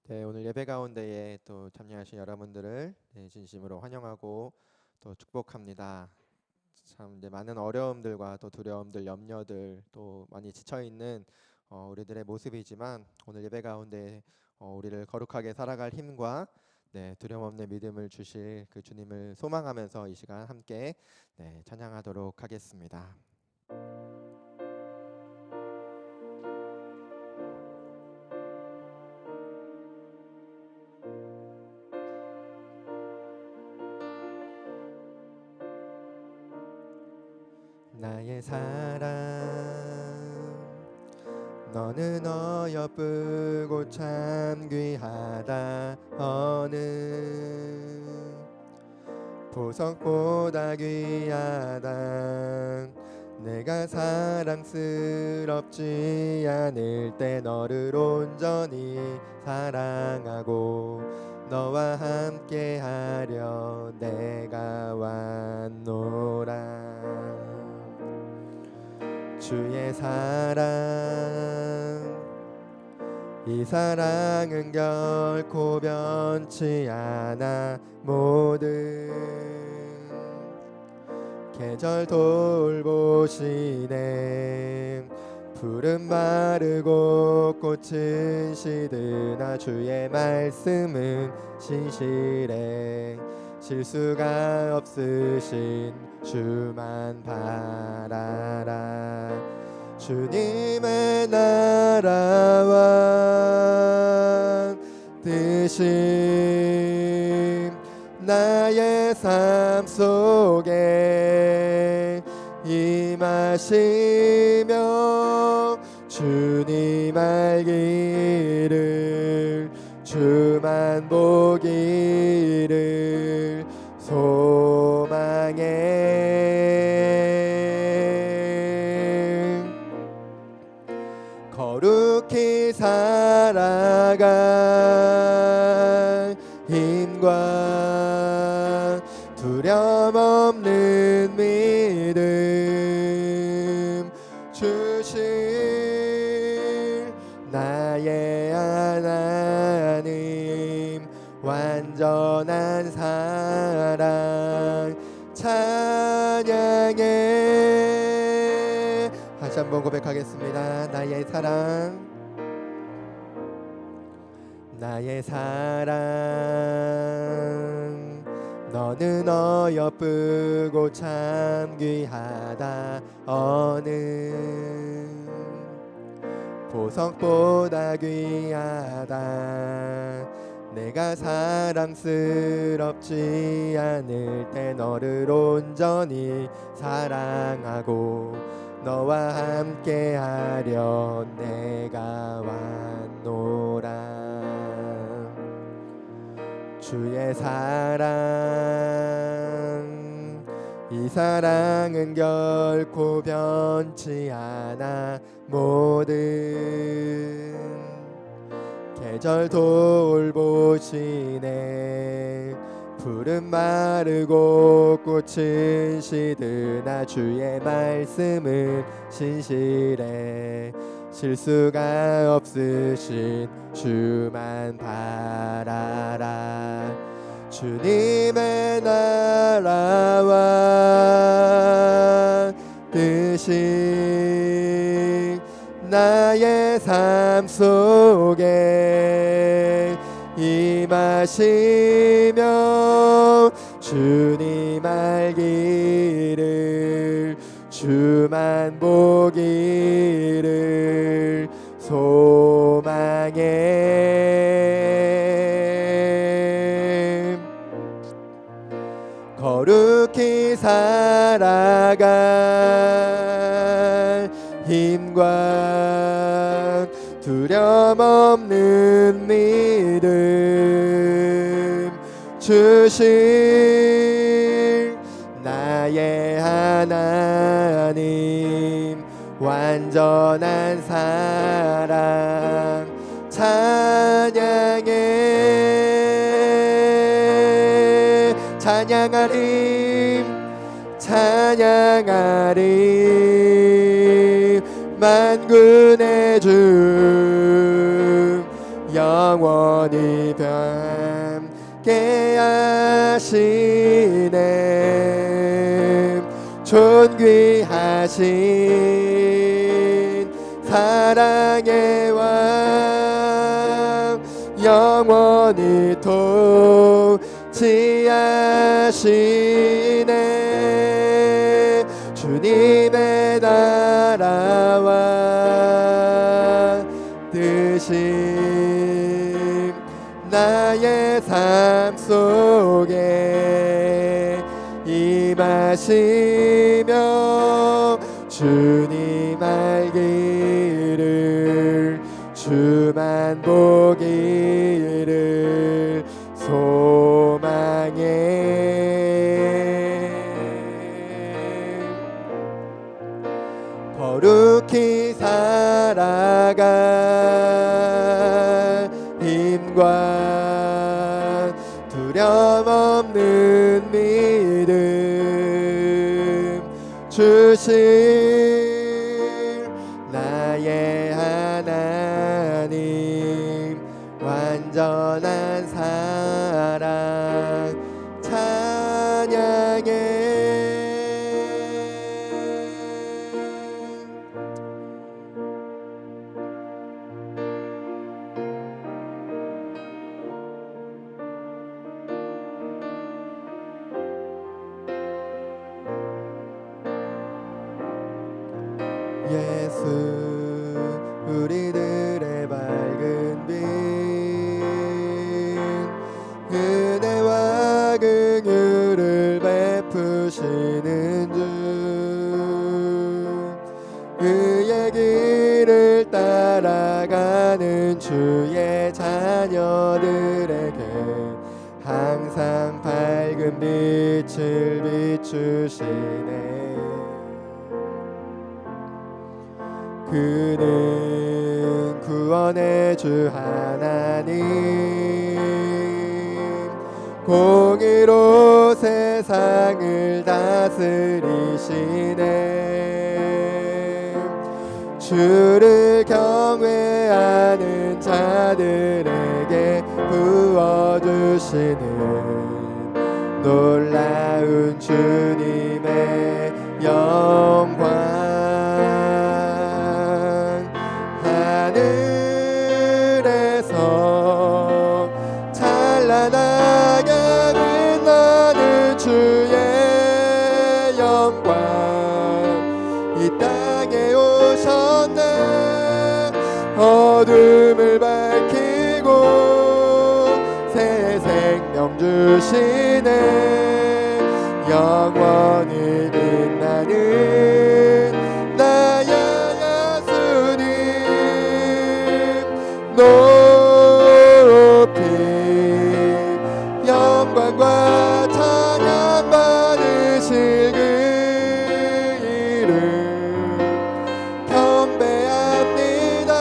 네, 오늘 예배 가운데에 또 참여하신 여러분들을 진심으로 환영하고 또 축복합니다. 참 이제 많은 어려움들과 또 두려움들, 염려들 또 많이 지쳐 있는 우리들의 모습이지만 오늘 예배 가운데 우리를 거룩하게 살아갈 힘과 두려움 없는 믿음을 주실 그 주님을 소망하면서 이 시간 함께 찬양하도록 하겠습니다. 나의 사랑 너는 어여쁘고 참 귀하다. 어느 보석보다 귀하다. 내가 사랑스럽지 않을 때 너를 온전히 사랑하고 너와 함께하려 내가 왔노라. 주의 사랑 이 사랑은 결코 변치 않아. 모든 계절 돌보시네. 푸른 마르고 꽃은 시드나 주의 말씀은 신실해. 실수가 없으신 주만 바라라. 주님의 나라와 뜻이 나의 삶 속에 임하시며 주님 알기를 주만 보기를 소망해. 거룩히 살아갈 힘과 두려움 없는 믿음 주실 나의 하나님. 완전한 사랑 찬양해. 다시 한번 고백하겠습니다. 나의 사랑 나의 사랑 너는 어여쁘고 참 귀하다. 어느 보석보다 귀하다. 내가 사랑스럽지 않을 때 너를 온전히 사랑하고 너와 함께하려 내가 왔노라. 주의 사랑 이 사랑은 결코 변치 않아. 모든 계절 돌보시네. 푸른 마르고 꽃은 시드나 주의 말씀은 신실해. 실수가 없으신 주만 바라라. 주님의 나라와 뜻이 나의 삶 속에 임하시며 주님 알기를 주만 보기를 소망해. 거룩히 살아갈 힘과 두려움 없는 믿음 주실 나의 하나님. 완전한 사랑 찬양해. 찬양하리 찬양하리 만군의 주 영원히 함께 하시네. 존귀하신 사랑의 왕 영원히 통치하시네. 주님의 나라와 뜻이 나의 삶 속에 임하시며 주님 알기를 주만 보기를 소망해. 거룩히 살아갈 힘과 두려움 없는 믿음 주실 나의 하나님. 완전한 사랑 찬양해. 예수 우리들의 밝은 빛 은혜와 긍휼을 베푸시는 주 그의 길을 따라가는 주의 자녀들에게 항상 밝은 빛을 비추시네. 그는 구원의 주 하나님 공의로 세상을 다스리시네. 주를 경외하는 자들에게 부어주시는 놀라운 주님의 영광. 하늘에서 찬란하게 빛나는 주의 영광 이 땅에 오셨네. 어둠을 밝히고 새 생명 주시네. 영원히 빛나는 나의 예수님 높이 영광과 찬양 받으실 그 이름 경배합니다.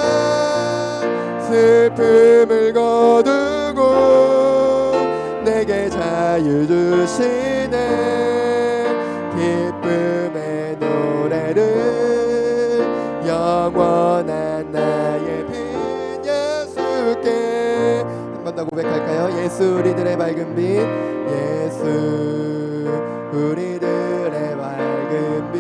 슬픔을 거두고 내게 자유 주시네. 기쁨의 노래를 영원한 나의 빛 예수께 한 번 더 고백할까요? 예수 우리들의 밝은 빛. 예수 우리들의 밝은 빛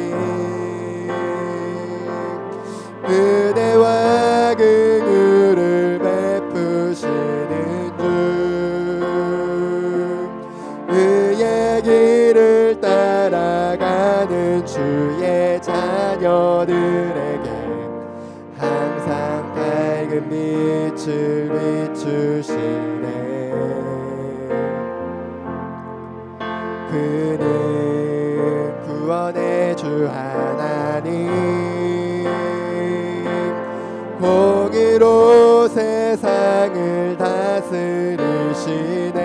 은혜와 긍휼을 베푸시는 주 그의 길을 따라가는 주의 자녀들에게 항상 밝은 빛을 비추시네. 그는 구원의 주 하나님 공의로 세상을 다스리시네.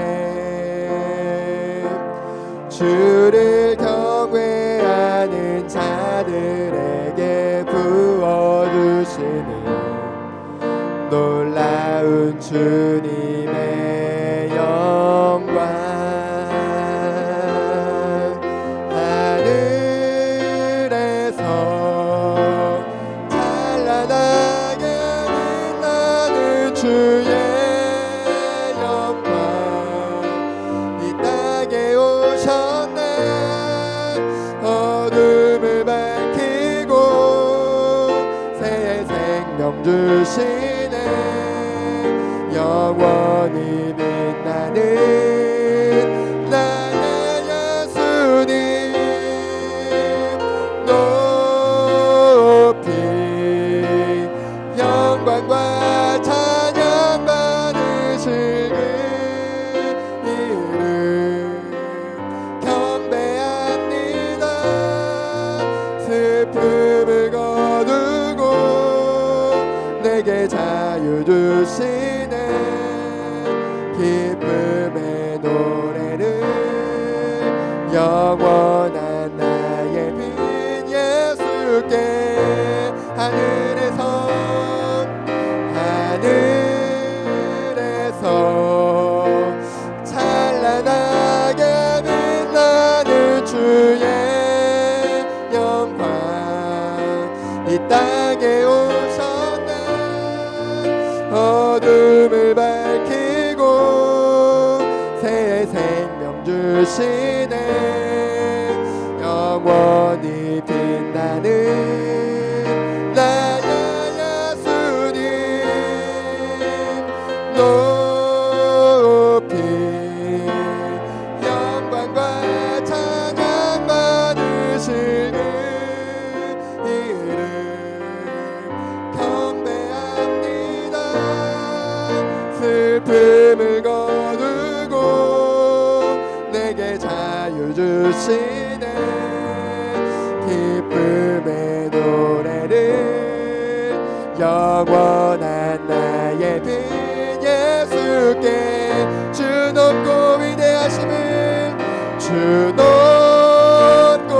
주를 경외하는 자들에게 부어주시는 놀라운 주님의 영광. 하늘에서 찬란하게 빛나는 주의 주시네. 영원히 빛나는 나의 예수님 높이 영광과 찬양 받으실 그 이름 경배합니다. 슬픔을 거두고 내게 자유 주시네. 기쁨의 노래를 영원한 나의 빈 예수께 하늘에서 찬란하게 빛나는 주의 영광 이 땅에 오셨네. 어둠을 밝히고 새 생명 주시네. 영원히 빛나는 나의 예수님 높이 영광과 찬양 받으실 그 이름 경배합니다. 슬픔을 거두고 내게 자유 주시네. 기쁨의 노래를 영원한 나의 빈 예수께 주 높고 위대하심을 주 높고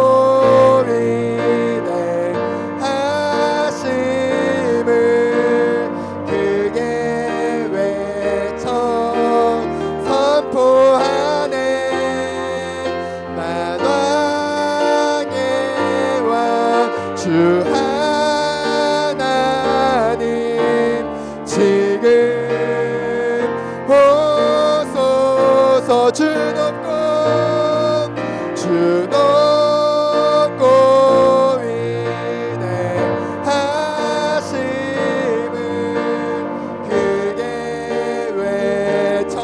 위대하심을 크게 외쳐 선포하네. 만왕의 왕 주 하나님 지금 오소서. 주 높고 위대하심을 크게 외쳐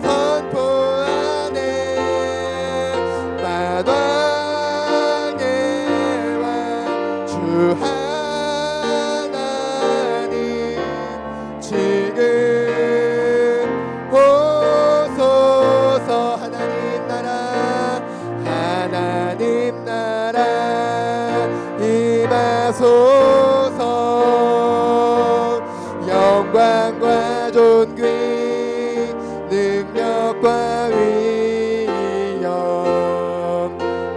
선포하네. 만왕의 왕 주 하나님 지금 오소서. 하나님 나라 임하소서. 영광과 존귀 능력과 위엄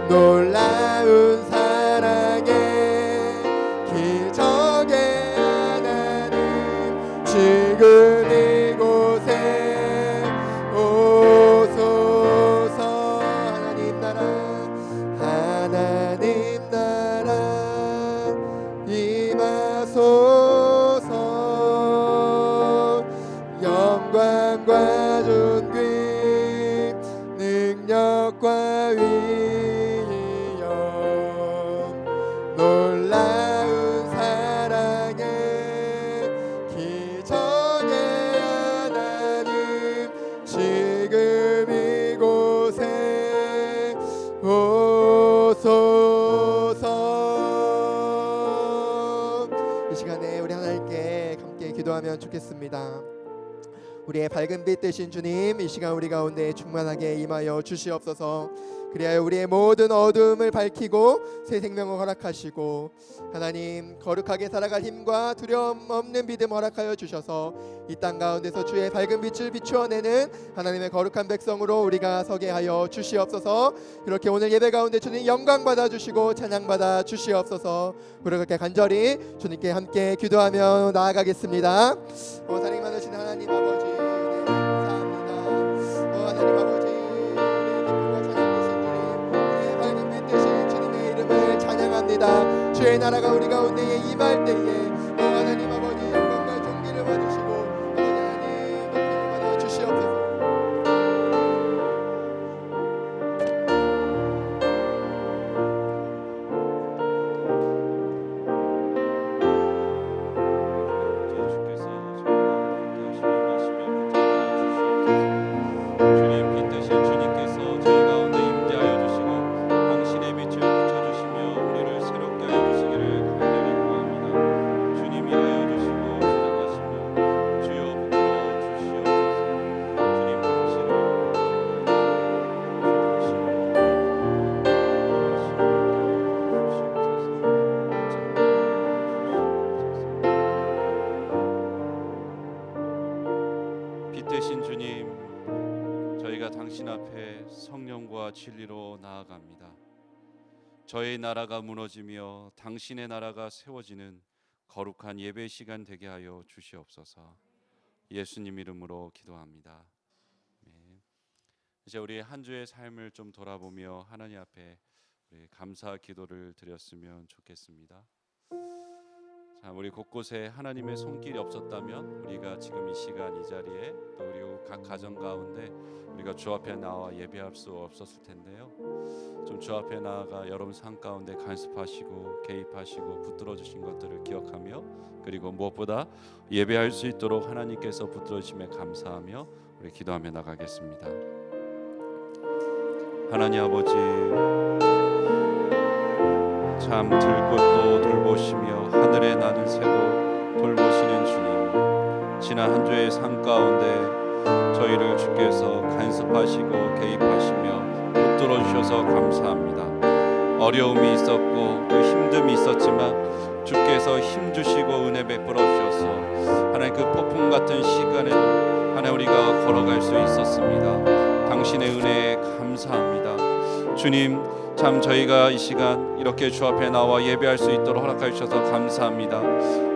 놀라운 사랑의 기적의 하나님 지금 이곳에 오소서. 하나님 나라 임하소서. 영광과 존귀 능력과 위엄 놀라운 사랑의 기적의 하나님 지금 이곳에 오소서. 이 시간에 우리 하나님께 함께 기도하면 좋겠습니다. 우리의 밝은 빛 되신 주님, 이 시간 우리 가운데 충만하게 임하여 주시옵소서. 그리하여 우리의 모든 어둠을 밝히고 새 생명을 허락하시고 하나님 거룩하게 살아갈 힘과 두려움 없는 믿음 허락하여 주셔서 이 땅 가운데서 주의 밝은 빛을 비추어내는 하나님의 거룩한 백성으로 우리가 서게 하여 주시옵소서. 이렇게 오늘 예배 가운데 주님 영광 받아 주시고 찬양 받아 주시옵소서. 우리 그렇게 간절히 주님께 함께 기도하며 나아가겠습니다. 사랑 많으신 하나님 아버지, 감사합니다. 하나님 아버지, 찬양합니다. 주의 나라가 우리 가운데 임할 때에 하나님 아버지 영광과 존귀를 받으시고 하나님 높임을 받아 주시옵소서. 빛 되신 주님, 저희가 당신 앞에 성령과 진리로 나아갑니다. 저희 나라가 무너지며 당신의 나라가 세워지는 거룩한 예배 시간 되게 하여 주시옵소서. 예수님 이름으로 기도합니다. 이제 우리 한 주의 삶을 좀 돌아보며 하나님 앞에 우리 감사 기도를 드렸으면 좋겠습니다. 자, 우리 곳곳에 하나님의 손길이 없었다면 우리가 지금 이 시간 이 자리에 또 우리 각 가정 가운데 우리가 주 앞에 나와 예배할 수 없었을 텐데요. 좀 주 앞에 나아가 여러분 삶 가운데 간섭하시고 개입하시고 붙들어 주신 것들을 기억하며, 그리고 무엇보다 예배할 수 있도록 하나님께서 붙들어 주심에 감사하며 우리 기도하며 나가겠습니다. 하나님 아버지, 참 들꽃도 돌보시며 하늘에 나는 새도 돌보시는 주님, 지난 한 주의 삶 가운데 저희를 주께서 간섭하시고 개입하시며 붙들어 주셔서 감사합니다. 어려움이 있었고 또 힘듦이 있었지만 주께서 힘 주시고 은혜 베풀어 주셔서 하나님 그 폭풍 같은 시간에도 하나님 우리가 걸어갈 수 있었습니다. 당신의 은혜에 감사합니다. 주님, 참 저희가 이 시간 이렇게 주 앞에 나와 예배할 수 있도록 허락해 주셔서 감사합니다.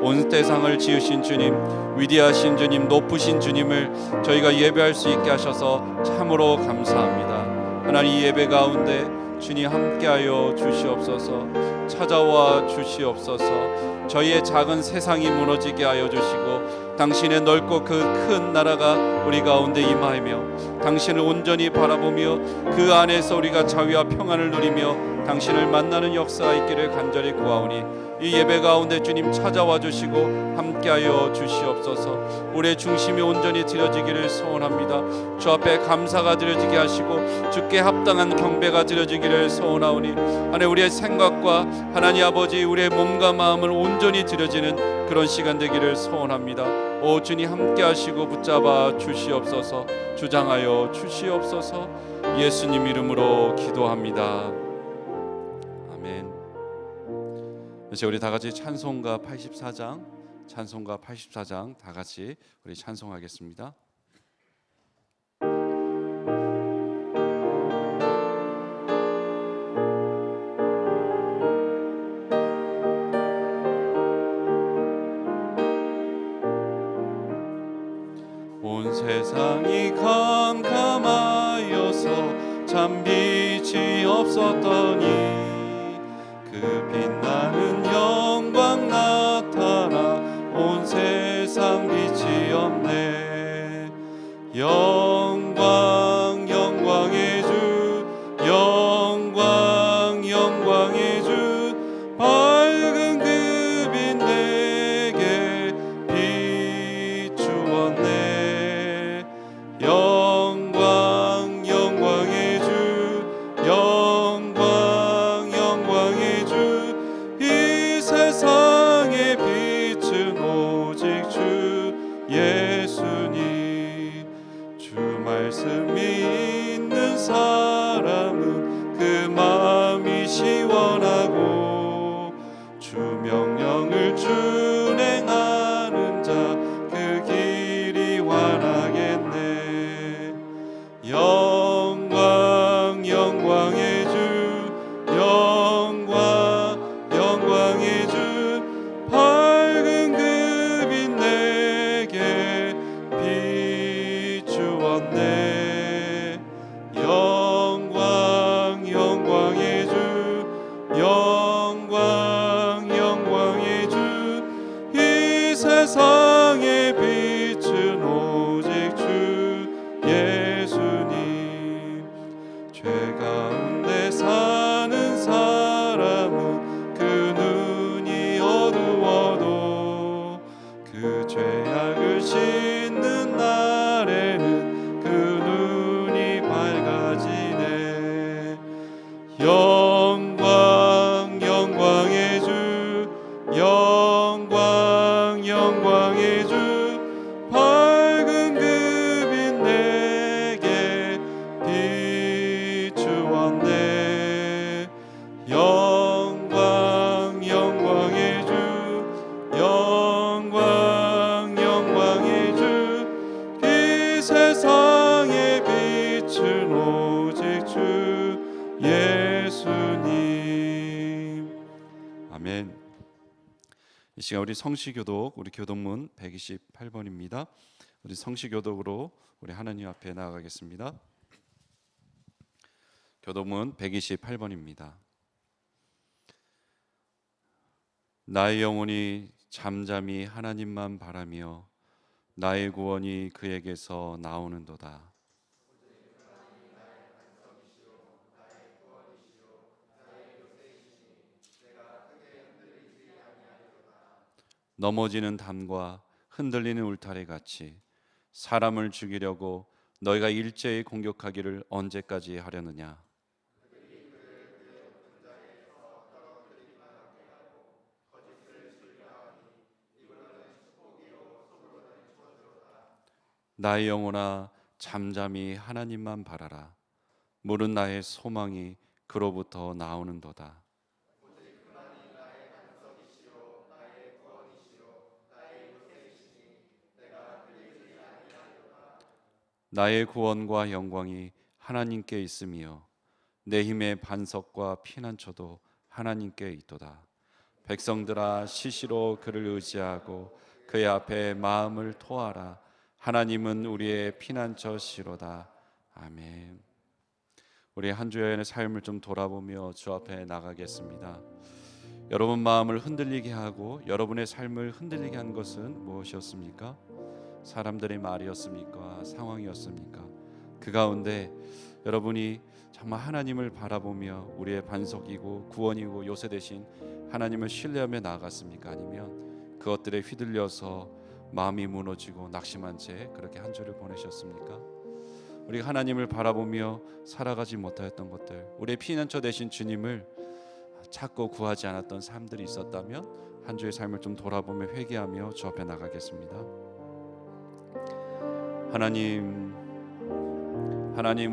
온 세상을 지으신 주님, 위대하신 주님, 높으신 주님을 저희가 예배할 수 있게 하셔서 참으로 감사합니다. 하나님, 이 예배 가운데 주님 함께하여 주시옵소서. 찾아와 주시옵소서. 저희의 작은 세상이 무너지게 하여 주시고 당신의 넓고 그 큰 나라가 우리 가운데 임하며 당신을 온전히 바라보며 그 안에서 우리가 자유와 평안을 누리며 당신을 만나는 역사가 있기를 간절히 구하오니 이 예배 가운데 주님 찾아와 주시고 함께하여 주시옵소서. 우리의 중심이 온전히 드려지기를 소원합니다. 주 앞에 감사가 드려지게 하시고 주께 합당한 경배가 드려지기를 소원하오니 하나님, 우리의 생각과 하나님 아버지 우리의 몸과 마음을 온전히 드려지는 그런 시간 되기를 소원합니다. 오 주님, 함께하시고 붙잡아 주시옵소서. 주장하여 주시옵소서. 예수님 이름으로 기도합니다. 아멘. 이제 우리 다 같이 찬송가 84장 다 같이 우리 찬송하겠습니다. 온 세상이 캄캄하여서 참 빛이 없었더니 그 빛나는 영광 나타나 온 세상 빛이 없네. 영광 영광의 주, 영광 영광의 주, 밝은 그 빛 내게 비추었네. 영광 영광의 주, 영광 영광의 주, 이 세상의 빛은 오직 주 예수님. 주 말씀이 있는 사람은 그 마음이 시원하고 주 명령을 준행하는 자 그 길이 환하겠네. 영광 영광의 주, 영광 영광의 주, 밝은 그 빛 내게 비추었네. 영광 영광의 주, 영광 영광의 주, 이 세상의 빛은 오직 주 예수님. 죄 가운데 사는 사람은 그 눈이 어두워도 그 죄악을 씻는 날에는 그 눈이 밝아지네. 영광 영광의 주, 영광 영광의 주, 밝은 그 빛 내게 비추었네. 영광 영광의 주, 영광 영광의 주, 이 시간 우리 성시교독, 우리 교독문 128번입니다. 우리 성시교독으로 우리 하나님 앞에 나아가겠습니다. 교독문 128번입니다. 나의 영혼이 잠잠히 하나님만 바라며 나의 구원이 그에게서 나오는도다. 넘어지는 담과 흔들리는 울타리 같이 사람을 죽이려고 너희가 일제히 공격하기를 언제까지 하려느냐. 나의 영혼아 잠잠히 하나님만 바라라. 물은 나의 소망이 그로부터 나오는도다. 나의 구원과 영광이 하나님께 있으며 내 힘의 반석과 피난처도 하나님께 있도다. 백성들아 시시로 그를 의지하고 그의 앞에 마음을 토하라. 하나님은 우리의 피난처시로다. 아멘. 우리 한 주의 삶을 좀 돌아보며 주 앞에 나가겠습니다. 여러분 마음을 흔들리게 하고 여러분의 삶을 흔들리게 한 것은 무엇이었습니까? 사람들의 말이었습니까? 상황이었습니까? 그 가운데 여러분이 정말 하나님을 바라보며 우리의 반석이고 구원이고 요새 되신 하나님을 신뢰하며 나아갔습니까? 아니면 그것들에 휘둘려서 마음이 무너지고 낙심한 채 그렇게 한 주를 보내셨습니까? 우리가 하나님을 바라보며 살아가지 못하였던 것들, 우리의 피난처 되신 주님을 찾고 구하지 않았던 삶들이 있었다면 한 주의 삶을 좀 돌아보며 회개하며 주 앞에 나가겠습니다. 하나님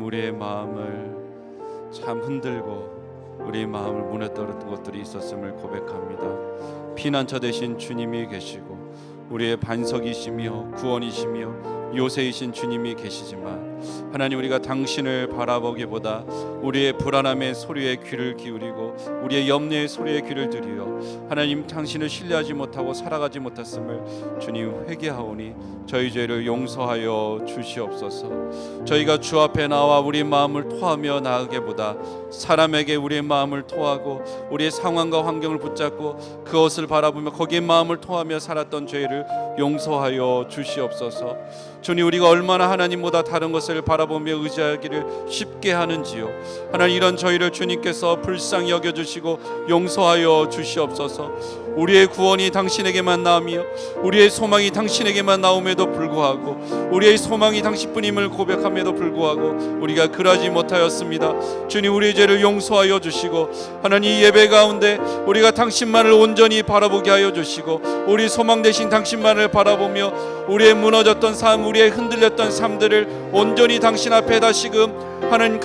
우리의 마음을 참 흔들고 우리의 마음을 무너뜨렸던 것들이 있었음을 고백합니다. 피난처 되신 주님이 계시고 우리의 반석이시며 구원이시며 요새이신 주님이 계시지만 하나님 우리가 당신을 바라보기보다 우리의 불안함의 소리에 귀를 기울이고 우리의 염려의 소리에 귀를 들이어 하나님 당신을 신뢰하지 못하고 살아가지 못했음을 주님 회개하오니 저희 죄를 용서하여 주시옵소서. 저희가 주 앞에 나와 우리 마음을 토하며 나아가기보다 사람에게 우리의 마음을 토하고 우리의 상황과 환경을 붙잡고 그것을 바라보며 거기에 마음을 토하며 살았던 죄를 용서하여 주시옵소서. 주님 우리가 얼마나 하나님보다 다른 것을 바라보며 의지하기를 쉽게 하는지요. 하나님 이런 저희를 주님께서 불쌍히 여겨주시고 용서하여 주시옵소서. 우리의 구원이 당신에게만 나오며 우리의 소망이 당신에게만 나옴에도 불구하고 우리의 소망이 당신뿐임을 고백함에도 불구하고 우리가 그러지 못하였습니다. 주님 우리의 죄를 용서하여 주시고 하나님 이 예배 가운데 우리가 당신만을 온전히 바라보게 하여 주시고 우리 소망 되신 당신만을 바라보며 우리의 무너졌던 삶 우리의 흔들렸던 삶들을 온전히 당신 앞에 다시금 하나님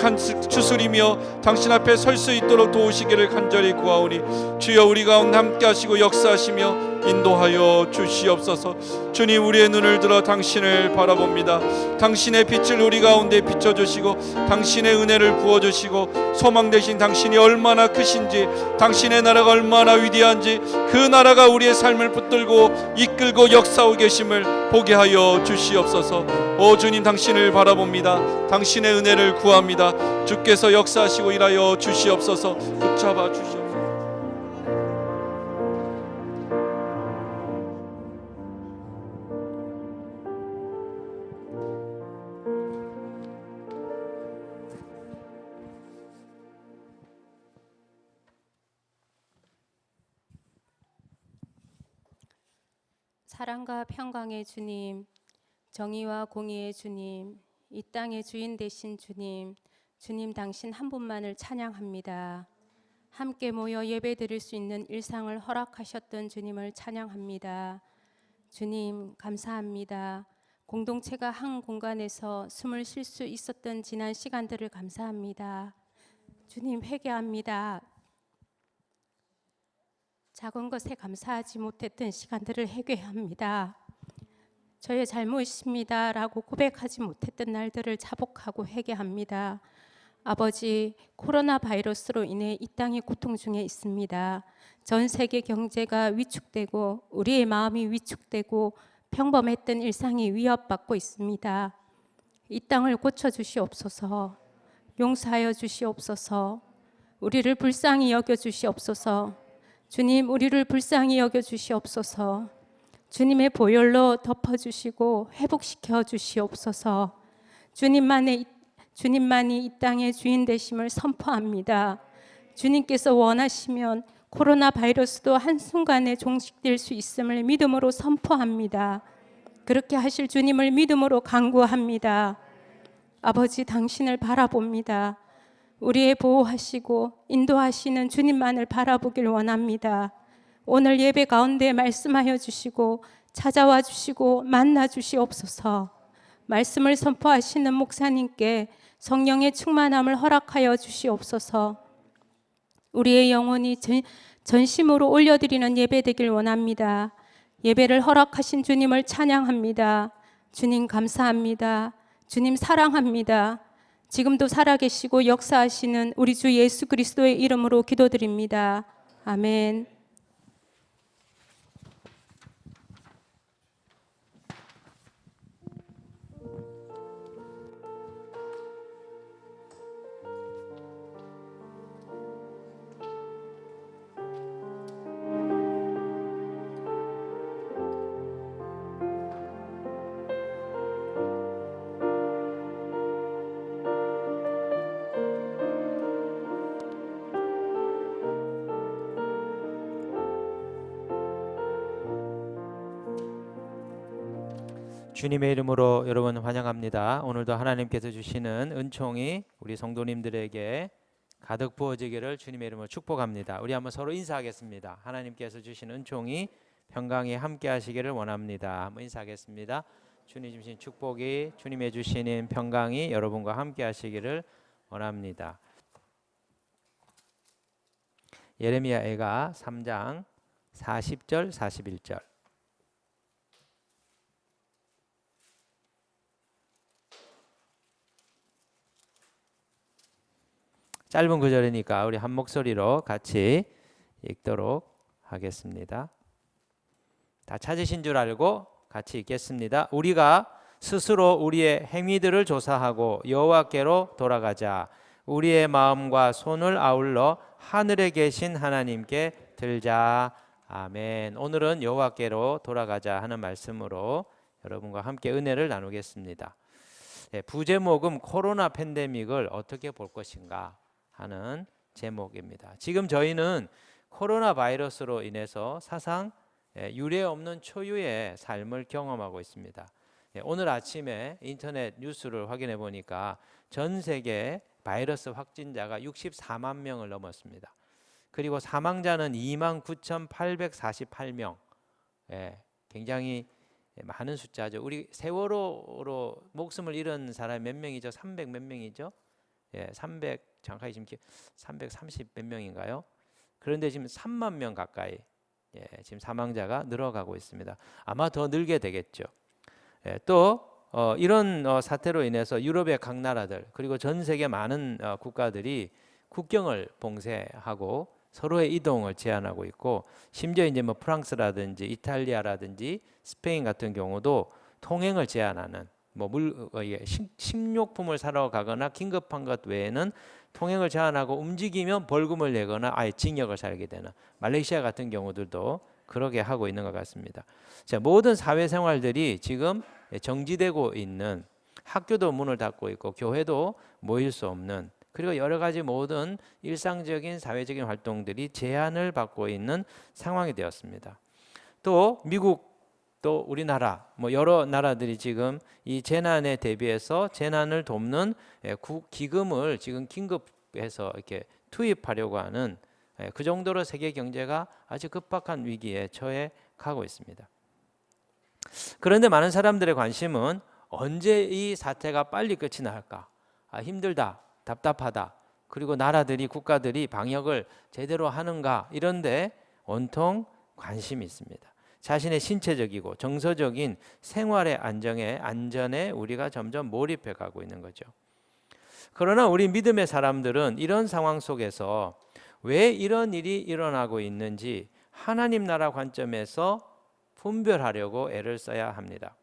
추스리며 당신 앞에 설 수 있도록 도우시기를 간절히 구하오니 주여 우리 가운데 함께 하시고 역사하시며 인도하여 주시옵소서. 주님 우리의 눈을 들어 당신을 바라봅니다. 당신의 빛을 우리 가운데 비춰주시고 당신의 은혜를 부어주시고 소망 되신 당신이 얼마나 크신지 당신의 나라가 얼마나 위대한지 그 나라가 우리의 삶을 붙들고 이끌고 역사하고 계심을 보게 하여 주시옵소서. 오 주님 당신을 바라봅니다. 당신의 은혜를 구합니다. 주께서 역사하시고 일하여 주시옵소서. 붙잡아 주시옵소서. 사랑과 평강의 주님, 정의와 공의의 주님, 이 땅의 주인 되신 주님, 주님 당신 한 분만을 찬양합니다. 함께 모여 예배드릴 수 있는 일상을 허락하셨던 주님을 찬양합니다. 주님 감사합니다. 공동체가 한 공간에서 숨을 쉴 수 있었던 지난 시간들을 감사합니다. 주님 회개합니다. 작은 것에 감사하지 못했던 시간들을 회개합니다. 저의 잘못입니다 라고 고백하지 못했던 날들을 자복하고 회개합니다. 아버지, 코로나 바이러스로 인해 이 땅이 고통 중에 있습니다. 전 세계 경제가 위축되고 우리의 마음이 위축되고 평범했던 일상이 위협받고 있습니다. 이 땅을 고쳐주시옵소서. 용서하여 주시옵소서. 우리를 불쌍히 여겨 주시옵소서. 주님, 우리를 불쌍히 여겨 주시옵소서. 주님의 보혈로 덮어주시고 회복시켜 주시옵소서. 주님만이 이 땅의 주인 되심을 선포합니다. 주님께서 원하시면 코로나 바이러스도 한순간에 종식될 수 있음을 믿음으로 선포합니다. 그렇게 하실 주님을 믿음으로 간구합니다. 아버지, 당신을 바라봅니다. 우리의 보호하시고 인도하시는 주님만을 바라보길 원합니다. 오늘 예배 가운데 말씀하여 주시고 찾아와 주시고 만나 주시옵소서. 말씀을 선포하시는 목사님께 성령의 충만함을 허락하여 주시옵소서. 우리의 영혼이 전심으로 올려드리는 예배 되길 원합니다. 예배를 허락하신 주님을 찬양합니다. 주님 감사합니다. 주님 사랑합니다. 지금도 살아계시고 역사하시는 우리 주 예수 그리스도의 이름으로 기도드립니다. 아멘. 주님의 이름으로 여러분 환영합니다. 오늘도 하나님께서 주시는 은총이 우리 성도님들에게 가득 부어지기를 주님의 이름으로 축복합니다. 우리 한번 서로 인사하겠습니다. 하나님께서 주시는 은총이 평강이 함께 하시기를 원합니다. 한번 인사하겠습니다. 주님 주신 축복이, 주님의 주시는 평강이 여러분과 함께 하시기를 원합니다. 예레미야가 3장 40절 41절. 짧은 구절이니까 우리 한 목소리로 같이 읽도록 하겠습니다. 다 찾으신 줄 알고 같이 읽겠습니다. 우리가 스스로 우리의 행위들을 조사하고 여호와께로 돌아가자. 우리의 마음과 손을 아울러 하늘에 계신 하나님께 들자. 아멘. 오늘은 여호와께로 돌아가자 하는 말씀으로 여러분과 함께 은혜를 나누겠습니다. 부제목은 코로나 팬데믹을 어떻게 볼 것인가 하는 제목입니다. 지금 저희는 코로나 바이러스로 인해서 사상 유례 없는 초유의 삶을 경험하고 있습니다. 오늘 아침에 인터넷 뉴스를 확인해 보니까 전 세계 바이러스 확진자가 64만 명을 넘었습니다. 그리고 사망자는 29,848명. 굉장히 많은 숫자죠. 우리 세월호로 목숨을 잃은 사람이 몇 명이죠? 300 몇 명이죠? 300 정확하게 지금 330 몇 명인가요? 그런데 지금 3만 명 가까이 지금 사망자가 늘어가고 있습니다. 아마 더 늘게 되겠죠. 또 이런 사태로 인해서 유럽의 각 나라들 그리고 전 세계 많은 국가들이 국경을 봉쇄하고 서로의 이동을 제한하고 있고, 심지어 이제 뭐 프랑스라든지 이탈리아라든지 스페인 같은 경우도 통행을 제한하는, 뭐 식료품을 사러 가거나 긴급한 것 외에는 통행을 제한하고 움직이면 벌금을 내거나 아예 징역을 살게 되는 말레이시아 같은 경우들도 그러게 하고 있는 것 같습니다. 자, 모든 사회생활들이 지금 정지되고 있는, 학교도 문을 닫고 있고 교회도 모일 수 없는, 그리고 여러 가지 모든 일상적인 사회적인 활동들이 제한을 받고 있는 상황이 되었습니다. 또 미국, 또 우리나라, 뭐 여러 나라들이 지금 이 재난에 대비해서 재난을 돕는 기금을 지금 긴급해서 이렇게 투입하려고 하는, 그 정도로 세계 경제가 아주 급박한 위기에 처해 가고 있습니다. 그런데 많은 사람들의 관심은 언제 이 사태가 빨리 끝이 날까? 힘들다, 답답하다, 그리고 나라들이, 국가들이 방역을 제대로 하는가, 이런데 온통 관심이 있습니다. 자신의 신체적이고 정서적인 생활의 안전에 우리가 점점 몰입해 가고 있는 거죠. 그러나 우리 믿음의 사람들은 이런 상황 속에서 왜 이런 일이 일어나고 있는지 하나님 나라 관점에서 분별하려고 애를 써야 합니다.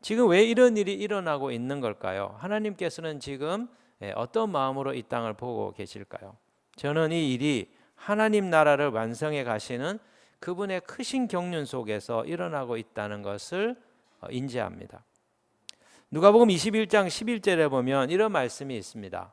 지금 왜 이런 일이 일어나고 있는 걸까요? 하나님께서는 지금 어떤 마음으로 이 땅을 보고 계실까요? 저는 이 일이 하나님 나라를 완성해 가시는 그분의 크신 경륜 속에서 일어나고 있다는 것을 인지합니다. 누가복음 21장 11절에 보면 이런 말씀이 있습니다.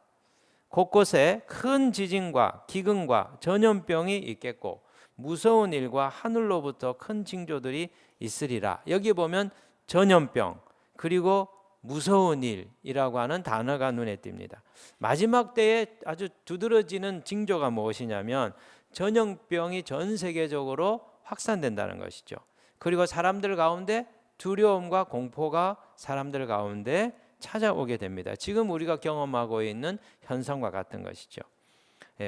곳곳에 큰 지진과 기근과 전염병이 있겠고 무서운 일과 하늘로부터 큰 징조들이 있으리라. 여기 보면 전염병 그리고 무서운 일이라고 하는 단어가 눈에 띕니다. 마지막 때에 아주 두드러지는 징조가 무엇이냐면 전염병이 전 세계적으로 확산된다는 것이죠. 그리고 사람들 가운데 두려움과 공포가 사람들 가운데 찾아오게 됩니다. 지금 우리가 경험하고 있는 현상과 같은 것이죠.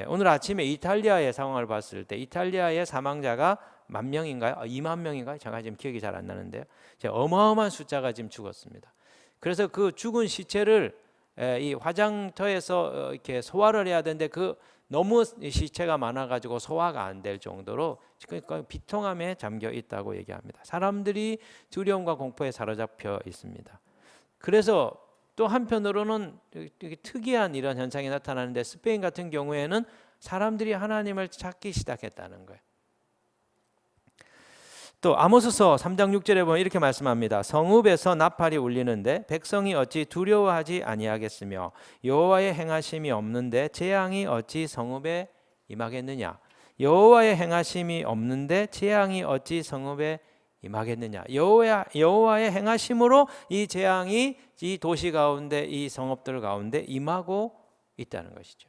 오늘 아침에 이탈리아의 상황을 봤을 때 이탈리아의 사망자가 10,000명인가요? 20,000명인가요? 제가 지금 기억이 잘 안 나는데요. 어마어마한 숫자가 지금 죽었습니다. 그래서 그 죽은 시체를 이 화장터에서 이렇게 소화를 해야 되는데 그 너무 시체가 많아가지고 소화가 안 될 정도로 그러니까 비통함에 잠겨 있다고 얘기합니다. 사람들이 두려움과 공포에 사로잡혀 있습니다. 그래서 또 한편으로는 특이한 이런 현상이 나타나는데 스페인 같은 경우에는 사람들이 하나님을 찾기 시작했다는 거예요. 또 아모스서 3장 6절에 보면 이렇게 말씀합니다. 성읍에서 나팔이 울리는데 백성이 어찌 두려워하지 아니하겠으며 여호와의 행하심이 없는데 재앙이 어찌 성읍에 임하겠느냐. 여호와의 행하심이 없는데 재앙이 어찌 성읍에 임하겠느냐. 여호와의 행하심으로 이 재앙이 이 도시 가운데 이 성읍들 가운데 임하고 있다는 것이죠.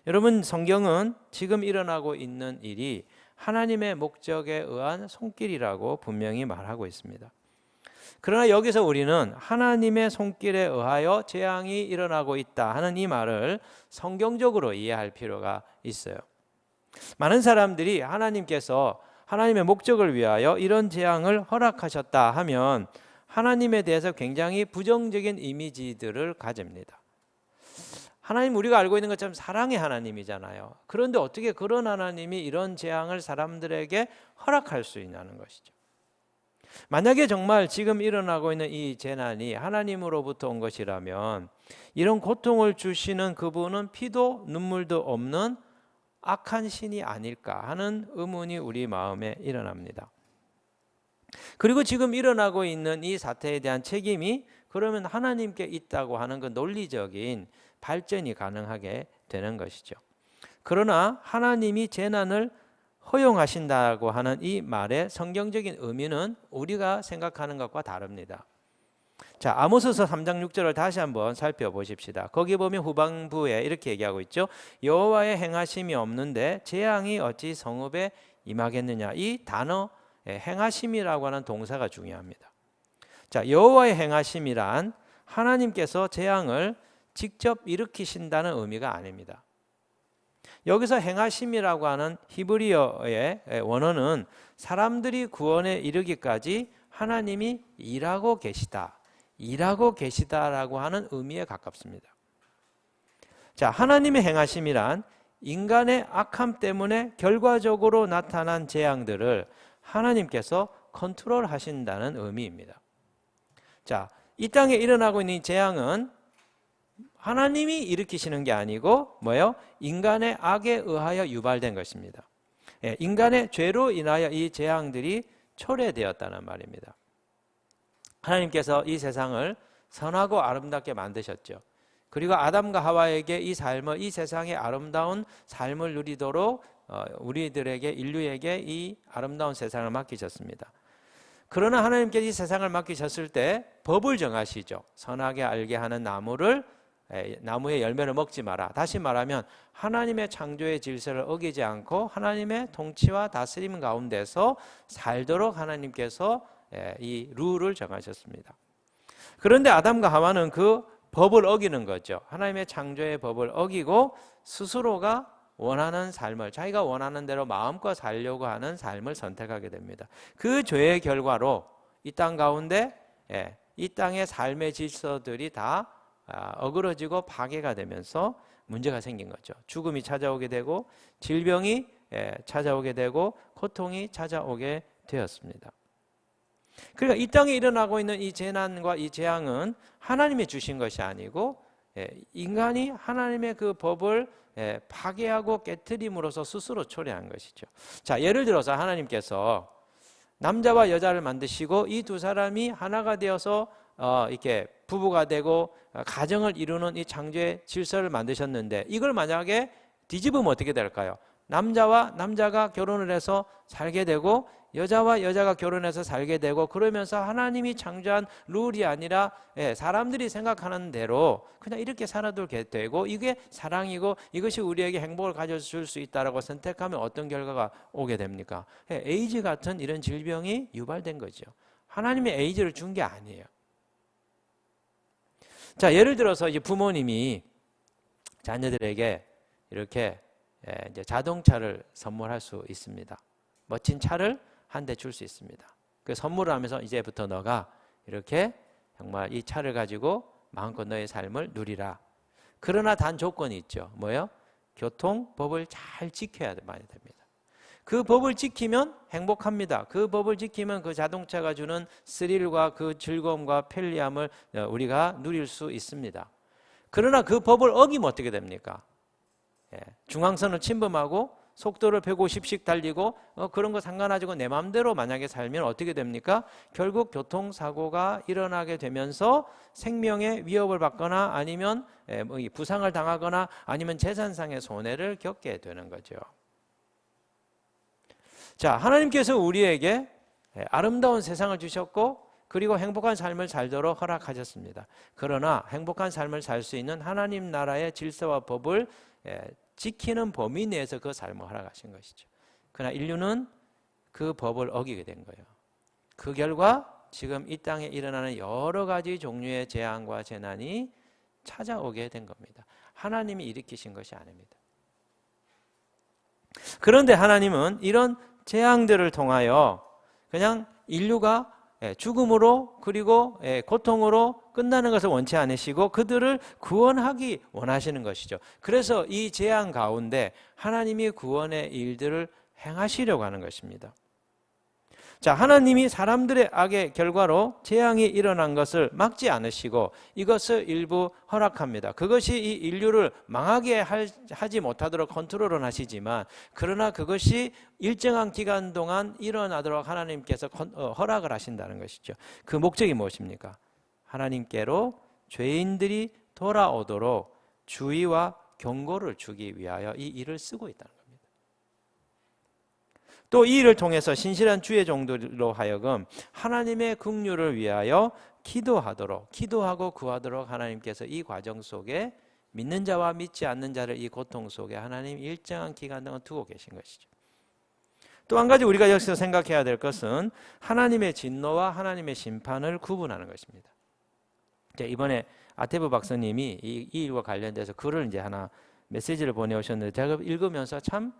여러분, 성경은 지금 일어나고 있는 일이 하나님의 목적에 의한 손길이라고 분명히 말하고 있습니다. 그러나 여기서 우리는 하나님의 손길에 의하여 재앙이 일어나고 있다 하는 이 말을 성경적으로 이해할 필요가 있어요. 많은 사람들이 하나님께서 하나님의 목적을 위하여 이런 재앙을 허락하셨다 하면 하나님에 대해서 굉장히 부정적인 이미지들을 가집니다. 하나님 우리가 알고 있는 것처럼 사랑의 하나님이잖아요. 그런데 어떻게 그런 하나님이 이런 재앙을 사람들에게 허락할 수 있냐는 것이죠. 만약에 정말 지금 일어나고 있는 이 재난이 하나님으로부터 온 것이라면 이런 고통을 주시는 그분은 피도 눈물도 없는 악한 신이 아닐까 하는 의문이 우리 마음에 일어납니다. 그리고 지금 일어나고 있는 이 사태에 대한 책임이 그러면 하나님께 있다고 하는 그 논리적인 발전이 가능하게 되는 것이죠. 그러나 하나님이 재난을 허용하신다고 하는 이 말의 성경적인 의미는 우리가 생각하는 것과 다릅니다. 자, 아모스서 3장 6절을 다시 한번 살펴보십시다. 거기 보면 후반부에 이렇게 얘기하고 있죠. 여호와의 행하심이 없는데 재앙이 어찌 성읍에 임하겠느냐. 이 단어 행하심이라고 하는 동사가 중요합니다. 자, 여호와의 행하심이란 하나님께서 재앙을 직접 일으키신다는 의미가 아닙니다. 여기서 행하심이라고 하는 히브리어의 원어는 사람들이 구원에 이르기까지 하나님이 일하고 계시다라고 하는 의미에 가깝습니다. 자, 하나님의 행하심이란 인간의 악함 때문에 결과적으로 나타난 재앙들을 하나님께서 컨트롤하신다는 의미입니다. 자, 이 땅에 일어나고 있는 재앙은 하나님이 일으키시는 게 아니고 뭐예요? 인간의 악에 의하여 유발된 것입니다. 인간의 죄로 인하여 이 재앙들이 초래되었다는 말입니다. 하나님께서 이 세상을 선하고 아름답게 만드셨죠. 그리고 아담과 하와에게 이 세상의 아름다운 삶을 누리도록 우리들에게 인류에게 이 아름다운 세상을 맡기셨습니다. 그러나 하나님께서 이 세상을 맡기셨을 때 법을 정하시죠. 선하게 알게 하는 나무의 열매를 먹지 마라. 다시 말하면 하나님의 창조의 질서를 어기지 않고 하나님의 통치와 다스림 가운데서 살도록 하나님께서 이 룰을 정하셨습니다. 그런데 아담과 하와는 그 법을 어기는 거죠. 하나님의 창조의 법을 어기고 스스로가 원하는 삶을 자기가 원하는 대로 마음껏 살려고 하는 삶을 선택하게 됩니다. 그 죄의 결과로 이 땅 가운데 이 땅의 삶의 질서들이 다 어그러지고 파괴가 되면서 문제가 생긴 거죠. 죽음이 찾아오게 되고 질병이 찾아오게 되고 고통이 찾아오게 되었습니다. 그러니까 이 땅에 일어나고 있는 이 재난과 이 재앙은 하나님이 주신 것이 아니고 인간이 하나님의 그 법을 파괴하고 깨트림으로써 스스로 초래한 것이죠. 자, 예를 들어서 하나님께서 남자와 여자를 만드시고 이 두 사람이 하나가 되어서 이렇게 부부가 되고 가정을 이루는 이 창조의 질서를 만드셨는데 이걸 만약에 뒤집으면 어떻게 될까요? 남자와 남자가 결혼을 해서 살게 되고 여자와 여자가 결혼해서 살게 되고 그러면서 하나님이 창조한 룰이 아니라 사람들이 생각하는 대로 그냥 이렇게 살아들게 되고 이게 사랑이고 이것이 우리에게 행복을 가져줄 수 있다라고 선택하면 어떤 결과가 오게 됩니까? 에이즈 같은 이런 질병이 유발된 거죠. 하나님이 에이즈를 준 게 아니에요. 자, 예를 들어서 이제 부모님이 자녀들에게 이렇게 이제 자동차를 선물할 수 있습니다. 멋진 차를 한 대 줄 수 있습니다. 그 선물을 하면서 이제부터 너가 이렇게 정말 이 차를 가지고 마음껏 너의 삶을 누리라. 그러나 단 조건이 있죠. 뭐요? 교통법을 잘 지켜야 됩니다. 그 법을 지키면 행복합니다. 그 법을 지키면 그 자동차가 주는 스릴과 그 즐거움과 편리함을 우리가 누릴 수 있습니다. 그러나 그 법을 어기면 어떻게 됩니까? 중앙선을 침범하고 속도를 150씩 달리고 그런 거 상관하지고 내 마음대로 만약에 살면 어떻게 됩니까? 결국 교통사고가 일어나게 되면서 생명의 위협을 받거나 아니면 부상을 당하거나 아니면 재산상의 손해를 겪게 되는 거죠. 자, 하나님께서 우리에게 아름다운 세상을 주셨고 그리고 행복한 삶을 살도록 허락하셨습니다. 그러나 행복한 삶을 살 수 있는 하나님 나라의 질서와 법을 지키는 범위 내에서 그 삶을 허락하신 것이죠. 그러나 인류는 그 법을 어기게 된 거예요. 그 결과 지금 이 땅에 일어나는 여러 가지 종류의 재앙과 재난이 찾아오게 된 겁니다. 하나님이 일으키신 것이 아닙니다. 그런데 하나님은 이런 재앙들을 통하여 그냥 인류가 죽음으로 그리고 고통으로 끝나는 것을 원치 않으시고 그들을 구원하기 원하시는 것이죠. 그래서 이 재앙 가운데 하나님이 구원의 일들을 행하시려고 하는 것입니다. 자, 하나님이 사람들의 악의 결과로 재앙이 일어난 것을 막지 않으시고 이것을 일부 허락합니다. 그것이 이 인류를 망하게 하지 못하도록 컨트롤은 하시지만 그러나 그것이 일정한 기간 동안 일어나도록 하나님께서 허락을 하신다는 것이죠. 그 목적이 무엇입니까? 하나님께로 죄인들이 돌아오도록 주의와 경고를 주기 위하여 이 일을 쓰고 있다는 겁니다. 또 이 일을 통해서 신실한 주의 종들로 하여금 하나님의 긍휼을 위하여 기도하고 구하도록 하나님께서 이 과정 속에 믿는 자와 믿지 않는 자를 이 고통 속에 하나님 일정한 기간 동안 두고 계신 것이죠. 또 한 가지 우리가 여기서 생각해야 될 것은 하나님의 진노와 하나님의 심판을 구분하는 것입니다. 이번에 아테브 박사님이 이 일과 관련돼서 글을 이제 하나 메시지를 보내오셨는데 제가 읽으면서 참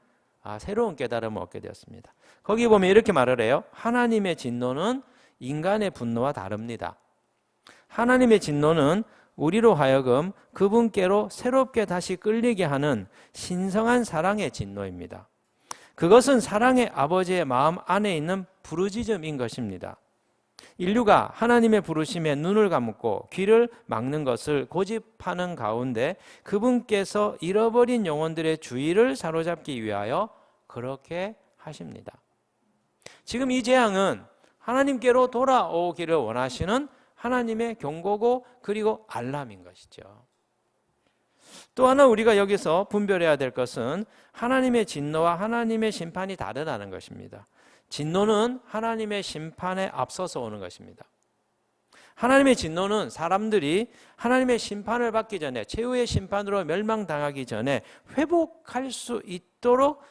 새로운 깨달음을 얻게 되었습니다. 거기 보면 이렇게 말을 해요. 하나님의 진노는 인간의 분노와 다릅니다. 하나님의 진노는 우리로 하여금 그분께로 새롭게 다시 끌리게 하는 신성한 사랑의 진노입니다. 그것은 사랑의 아버지의 마음 안에 있는 부르짖음인 것입니다. 인류가 하나님의 부르심에 눈을 감고 귀를 막는 것을 고집하는 가운데 그분께서 잃어버린 영혼들의 주의를 사로잡기 위하여 그렇게 하십니다. 지금 이 재앙은 하나님께로 돌아오기를 원하시는 하나님의 경고고 그리고 알람인 것이죠. 또 하나 우리가 여기서 분별해야 될 것은 하나님의 진노와 하나님의 심판이 다르다는 것입니다. 진노는 하나님의 심판에 앞서서 오는 것입니다. 하나님의 진노는 사람들이 하나님의 심판을 받기 전에 최후의 심판으로 멸망당하기 전에 회복할 수 있도록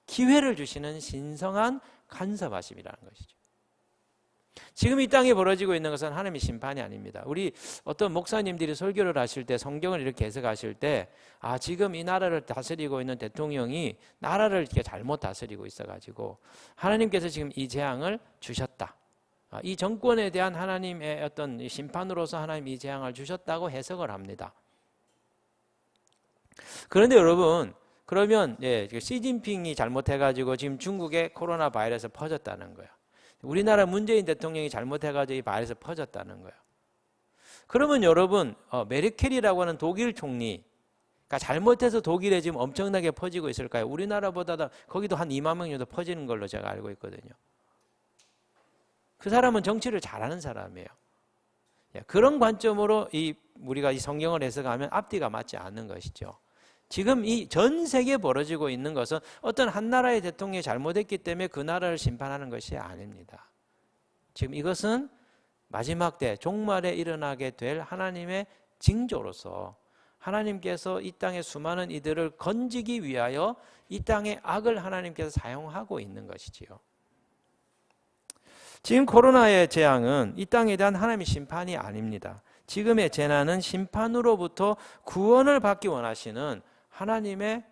기회를 주시는 신성한 간섭하심이라는 것이죠. 지금 이 땅에 벌어지고 있는 것은 하나님의 심판이 아닙니다. 우리 어떤 목사님들이 설교를 하실 때 성경을 이렇게 해석하실 때 지금 이 나라를 다스리고 있는 대통령이 나라를 이렇게 잘못 다스리고 있어가지고 하나님께서 지금 이 재앙을 주셨다. 이 정권에 대한 하나님의 어떤 심판으로서 하나님이 이 재앙을 주셨다고 해석을 합니다. 그런데 여러분, 그러면 시진핑이 잘못해가지고 지금 중국에 코로나 바이러스 퍼졌다는 거예요. 우리나라 문재인 대통령이 잘못해가지고 이 바이러스 퍼졌다는 거예요. 그러면 여러분, 메르켈이라고 하는 독일 총리, 그러니까 잘못해서 독일에 지금 엄청나게 퍼지고 있을까요? 우리나라보다 거기도 한 2만 명 정도 퍼지는 걸로 제가 알고 있거든요. 그 사람은 정치를 잘하는 사람이에요. 그런 관점으로 우리가 이 성경을 해석하면 앞뒤가 맞지 않는 것이죠. 지금 이 전 세계에 벌어지고 있는 것은 어떤 한 나라의 대통령이 잘못했기 때문에 그 나라를 심판하는 것이 아닙니다. 지금 이것은 마지막 때 종말에 일어나게 될 하나님의 징조로서 하나님께서 이 땅의 수많은 이들을 건지기 위하여 이 땅의 악을 하나님께서 사용하고 있는 것이지요. 지금 코로나의 재앙은 이 땅에 대한 하나님의 심판이 아닙니다. 지금의 재난은 심판으로부터 구원을 받기 원하시는 하나님의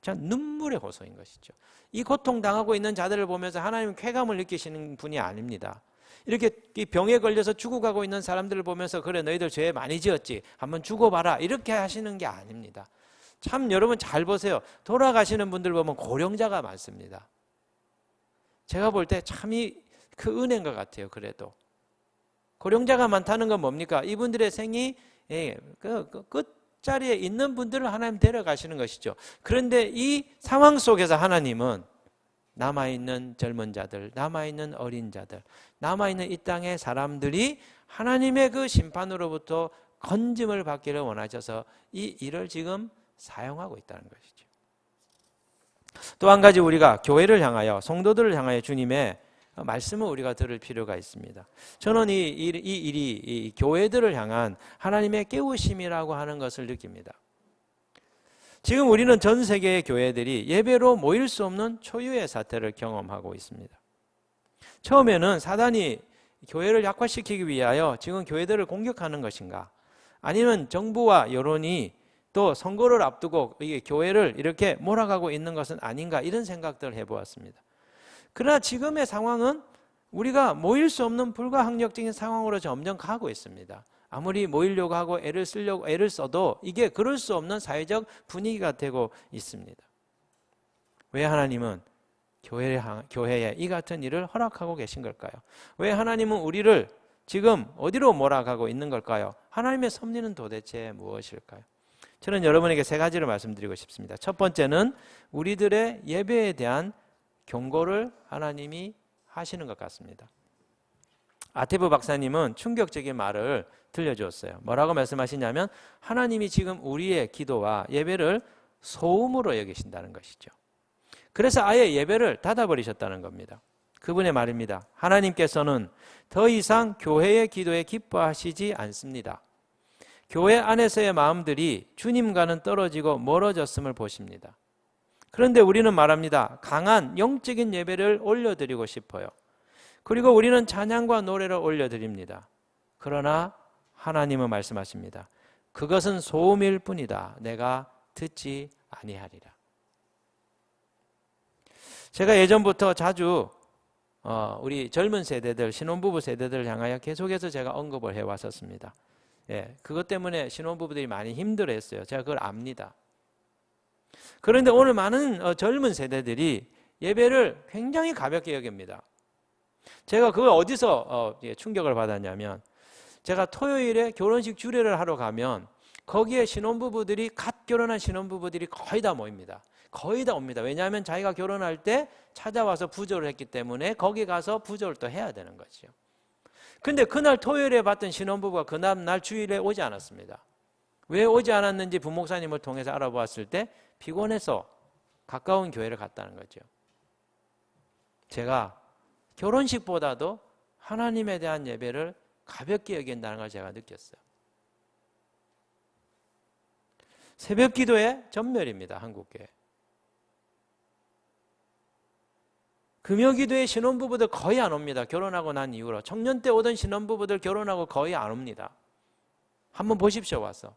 눈물의 호소인 것이죠. 이 고통당하고 있는 자들을 보면서 하나님은 쾌감을 느끼시는 분이 아닙니다. 이렇게 병에 걸려서 죽어가고 있는 사람들을 보면서 그래 너희들 죄 많이 지었지 한번 죽어봐라 이렇게 하시는 게 아닙니다. 참 여러분 잘 보세요. 돌아가시는 분들 보면 고령자가 많습니다. 제가 볼 때 참이 그 은혜인 것 같아요. 그래도 고령자가 많다는 건 뭡니까? 이분들의 생이 끝자리에 있는 분들을 하나님 데려가시는 것이죠. 그런데 이 상황 속에서 하나님은 남아있는 젊은 자들, 남아있는 어린 자들, 남아있는 이 땅의 사람들이 하나님의 그 심판으로부터 건짐을 받기를 원하셔서 이 일을 지금 사용하고 있다는 것이죠. 또 한 가지 우리가 교회를 향하여, 성도들을 향하여 주님의 말씀을 우리가 들을 필요가 있습니다. 저는 이 일이 이 교회들을 향한 하나님의 깨우심이라고 하는 것을 느낍니다. 지금 우리는 전 세계의 교회들이 예배로 모일 수 없는 초유의 사태를 경험하고 있습니다. 처음에는 사단이 교회를 약화시키기 위하여 지금 교회들을 공격하는 것인가? 아니면 정부와 여론이 또 선거를 앞두고 이게 교회를 이렇게 몰아가고 있는 것은 아닌가? 이런 생각들을 해보았습니다. 그러나 지금의 상황은 우리가 모일 수 없는 불가항력적인 상황으로 점점 가고 있습니다. 아무리 모이려고 하고 애를 써도 이게 그럴 수 없는 사회적 분위기가 되고 있습니다. 왜 하나님은 교회에 이 같은 일을 허락하고 계신 걸까요? 왜 하나님은 우리를 지금 어디로 몰아가고 있는 걸까요? 하나님의 섭리는 도대체 무엇일까요? 저는 여러분에게 세 가지를 말씀드리고 싶습니다. 첫 번째는 우리들의 예배에 대한 경고를 하나님이 하시는 것 같습니다. 아테브 박사님은 충격적인 말을 들려주었어요. 뭐라고 말씀하시냐면 하나님이 지금 우리의 기도와 예배를 소음으로 여기신다는 것이죠. 그래서 아예 예배를 닫아버리셨다는 겁니다. 그분의 말입니다. 하나님께서는 더 이상 교회의 기도에 기뻐하시지 않습니다. 교회 안에서의 마음들이 주님과는 떨어지고 멀어졌음을 보십니다. 그런데 우리는 말합니다. 강한 영적인 예배를 올려드리고 싶어요. 그리고 우리는 찬양과 노래를 올려드립니다. 그러나 하나님은 말씀하십니다. 그것은 소음일 뿐이다. 내가 듣지 아니하리라. 제가 예전부터 자주 우리 젊은 세대들, 신혼부부 세대들을 향하여 계속해서 제가 언급을 해왔었습니다. 그것 때문에 신혼부부들이 많이 힘들어했어요. 제가 그걸 압니다. 그런데 오늘 많은 젊은 세대들이 예배를 굉장히 가볍게 여깁니다. 제가 그걸 어디서 충격을 받았냐면 제가 토요일에 결혼식 주례를 하러 가면 거기에 신혼부부들이 갓 결혼한 신혼부부들이 거의 다 모입니다. 거의 다 옵니다. 왜냐하면 자기가 결혼할 때 찾아와서 부조를 했기 때문에 거기 가서 부조를 또 해야 되는 거죠. 근데 그날 토요일에 봤던 신혼부부가 그 다음날 주일에 오지 않았습니다. 왜 오지 않았는지 부목사님을 통해서 알아보았을 때 피곤해서 가까운 교회를 갔다는 거죠. 제가 결혼식보다도 하나님에 대한 예배를 가볍게 여긴다는 걸 제가 느꼈어요. 새벽 기도의 전멸입니다. 한국교회. 금요 기도에 신혼부부들 거의 안 옵니다. 결혼하고 난 이후로. 청년 때 오던 신혼부부들 결혼하고 거의 안 옵니다. 한번 보십시오. 와서.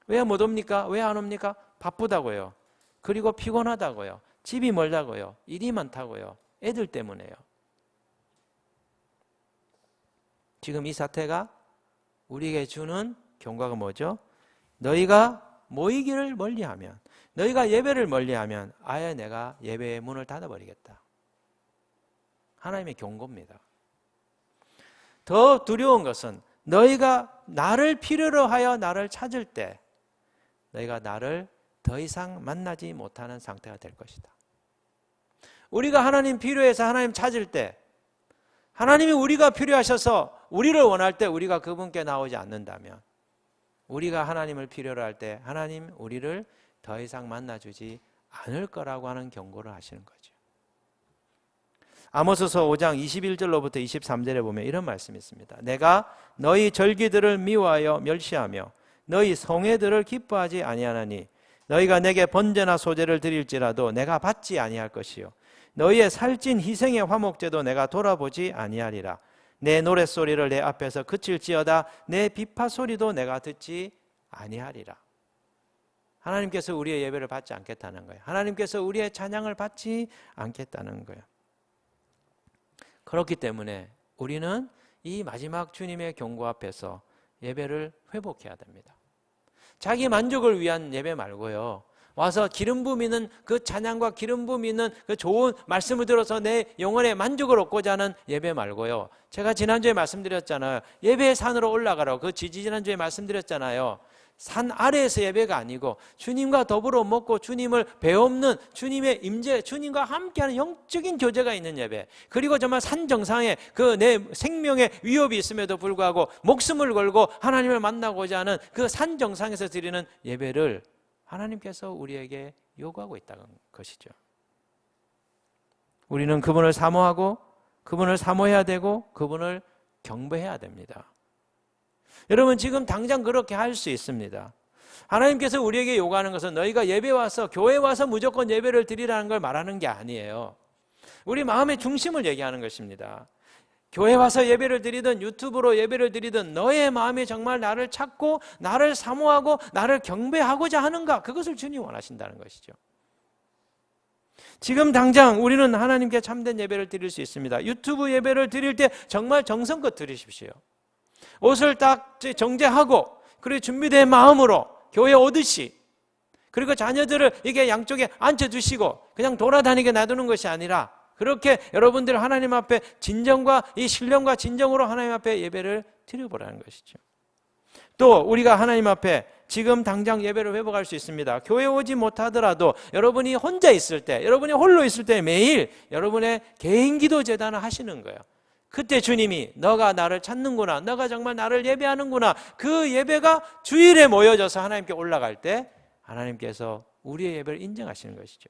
왜 못 옵니까? 왜 안 옵니까? 바쁘다고요. 그리고 피곤하다고요. 집이 멀다고요. 일이 많다고요. 애들 때문에요. 지금 이 사태가 우리에게 주는 경고가 뭐죠? 너희가 모이기를 멀리하면, 너희가 예배를 멀리하면 아예 내가 예배의 문을 닫아버리겠다. 하나님의 경고입니다. 더 두려운 것은 너희가 나를 필요로 하여 나를 찾을 때 너희가 나를 더 이상 만나지 못하는 상태가 될 것이다. 우리가 하나님 필요해서 하나님 찾을 때, 하나님이 우리가 필요하셔서 우리를 원할 때 우리가 그분께 나오지 않는다면, 우리가 하나님을 필요로 할 때 하나님 우리를 더 이상 만나주지 않을 거라고 하는 경고를 하시는 거죠. 아모스서 5장 21절로부터 23절에 보면 이런 말씀이 있습니다. 내가 너희 절기들을 미워하여 멸시하며 너희 성회들을 기뻐하지 아니하나니 너희가 내게 번제나 소제를 드릴지라도 내가 받지 아니할 것이요 너희의 살찐 희생의 화목제도 내가 돌아보지 아니하리라. 내 노랫소리를 내 앞에서 그칠지어다 내 비파 소리도 내가 듣지 아니하리라. 하나님께서 우리의 예배를 받지 않겠다는 거예요. 하나님께서 우리의 찬양을 받지 않겠다는 거예요. 그렇기 때문에 우리는 이 마지막 주님의 경고 앞에서 예배를 회복해야 됩니다. 자기 만족을 위한 예배 말고요, 와서 기름 부미는 그 찬양과 기름 부미는 그 좋은 말씀을 들어서 내 영혼의 만족을 얻고자 하는 예배 말고요, 제가 지난주에 말씀드렸잖아요. 예배의 산으로 올라가라고. 그 지난주에 말씀드렸잖아요. 산 아래에서 예배가 아니고 주님과 더불어 먹고 주님을 배움는 주님의 임재, 주님과 함께하는 영적인 교제가 있는 예배, 그리고 정말 산 정상에 그 내 생명의 위협이 있음에도 불구하고 목숨을 걸고 하나님을 만나고자 하는 그 산 정상에서 드리는 예배를 하나님께서 우리에게 요구하고 있다는 것이죠. 우리는 그분을 사모하고 그분을 사모해야 되고 그분을 경배해야 됩니다. 여러분, 지금 당장 그렇게 할 수 있습니다. 하나님께서 우리에게 요구하는 것은 너희가 예배 와서, 교회 와서 무조건 예배를 드리라는 걸 말하는 게 아니에요. 우리 마음의 중심을 얘기하는 것입니다. 교회 와서 예배를 드리든 유튜브로 예배를 드리든 너의 마음이 정말 나를 찾고 나를 사모하고 나를 경배하고자 하는가, 그것을 주님 원하신다는 것이죠. 지금 당장 우리는 하나님께 참된 예배를 드릴 수 있습니다. 유튜브 예배를 드릴 때 정말 정성껏 드리십시오. 옷을 딱 정제하고 그리고 준비된 마음으로 교회 오듯이, 그리고 자녀들을 이게 양쪽에 앉혀두시고 그냥 돌아다니게 놔두는 것이 아니라 그렇게 여러분들 하나님 앞에 진정과 이 신령과 진정으로 하나님 앞에 예배를 드려보라는 것이죠. 또 우리가 하나님 앞에 지금 당장 예배를 회복할 수 있습니다. 교회 오지 못하더라도 여러분이 혼자 있을 때, 여러분이 홀로 있을 때 매일 여러분의 개인 기도 제단을 하시는 거예요. 그때 주님이 너가 나를 찾는구나, 너가 정말 나를 예배하는구나, 그 예배가 주일에 모여져서 하나님께 올라갈 때 하나님께서 우리의 예배를 인정하시는 것이죠.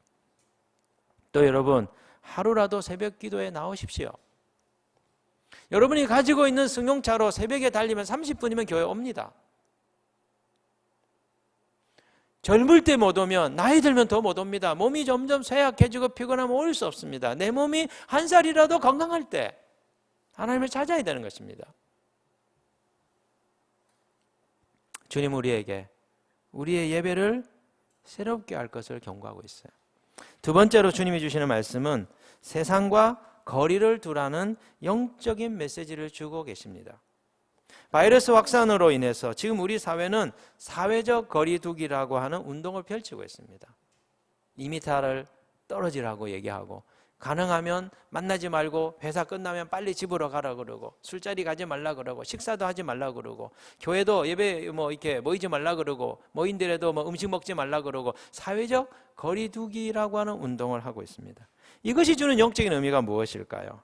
또 여러분, 하루라도 새벽 기도에 나오십시오. 여러분이 가지고 있는 승용차로 새벽에 달리면 30분이면 교회 옵니다. 젊을 때 못 오면 나이 들면 더 못 옵니다. 몸이 점점 쇠약해지고 피곤하면 올 수 없습니다. 내 몸이 한 살이라도 건강할 때 하나님을 찾아야 되는 것입니다. 주님 우리에게 우리의 예배를 새롭게 할 것을 경고하고 있어요. 두 번째로 주님이 주시는 말씀은 세상과 거리를 두라는 영적인 메시지를 주고 계십니다. 바이러스 확산으로 인해서 지금 우리 사회는 사회적 거리두기라고 하는 운동을 펼치고 있습니다. 2m를 떨어지라고 얘기하고, 가능하면 만나지 말고 회사 끝나면 빨리 집으로 가라 그러고, 술자리 가지 말라 그러고, 식사도 하지 말라 그러고, 교회도 예배 이렇게 모이지 말라 그러고, 모인들에도 음식 먹지 말라 그러고, 사회적 거리두기라고 하는 운동을 하고 있습니다. 이것이 주는 영적인 의미가 무엇일까요?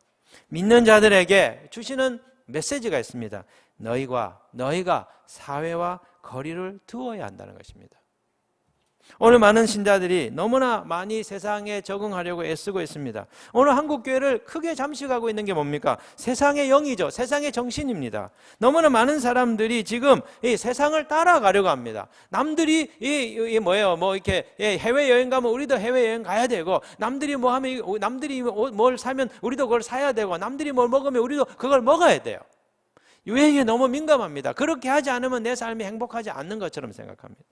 믿는 자들에게 주시는 메시지가 있습니다. 너희가 사회와 거리를 두어야 한다는 것입니다. 오늘 많은 신자들이 너무나 많이 세상에 적응하려고 애쓰고 있습니다. 오늘 한국교회를 크게 잠식하고 있는 게 뭡니까? 세상의 영이죠. 세상의 정신입니다. 너무나 많은 사람들이 지금 이 세상을 따라가려고 합니다. 남들이 이렇게 해외여행 가면 우리도 해외여행 가야 되고, 남들이 뭐 하면 남들이 뭘 사면 우리도 그걸 사야 되고, 남들이 뭘 먹으면 우리도 그걸 먹어야 돼요. 유행에 너무 민감합니다. 그렇게 하지 않으면 내 삶이 행복하지 않는 것처럼 생각합니다.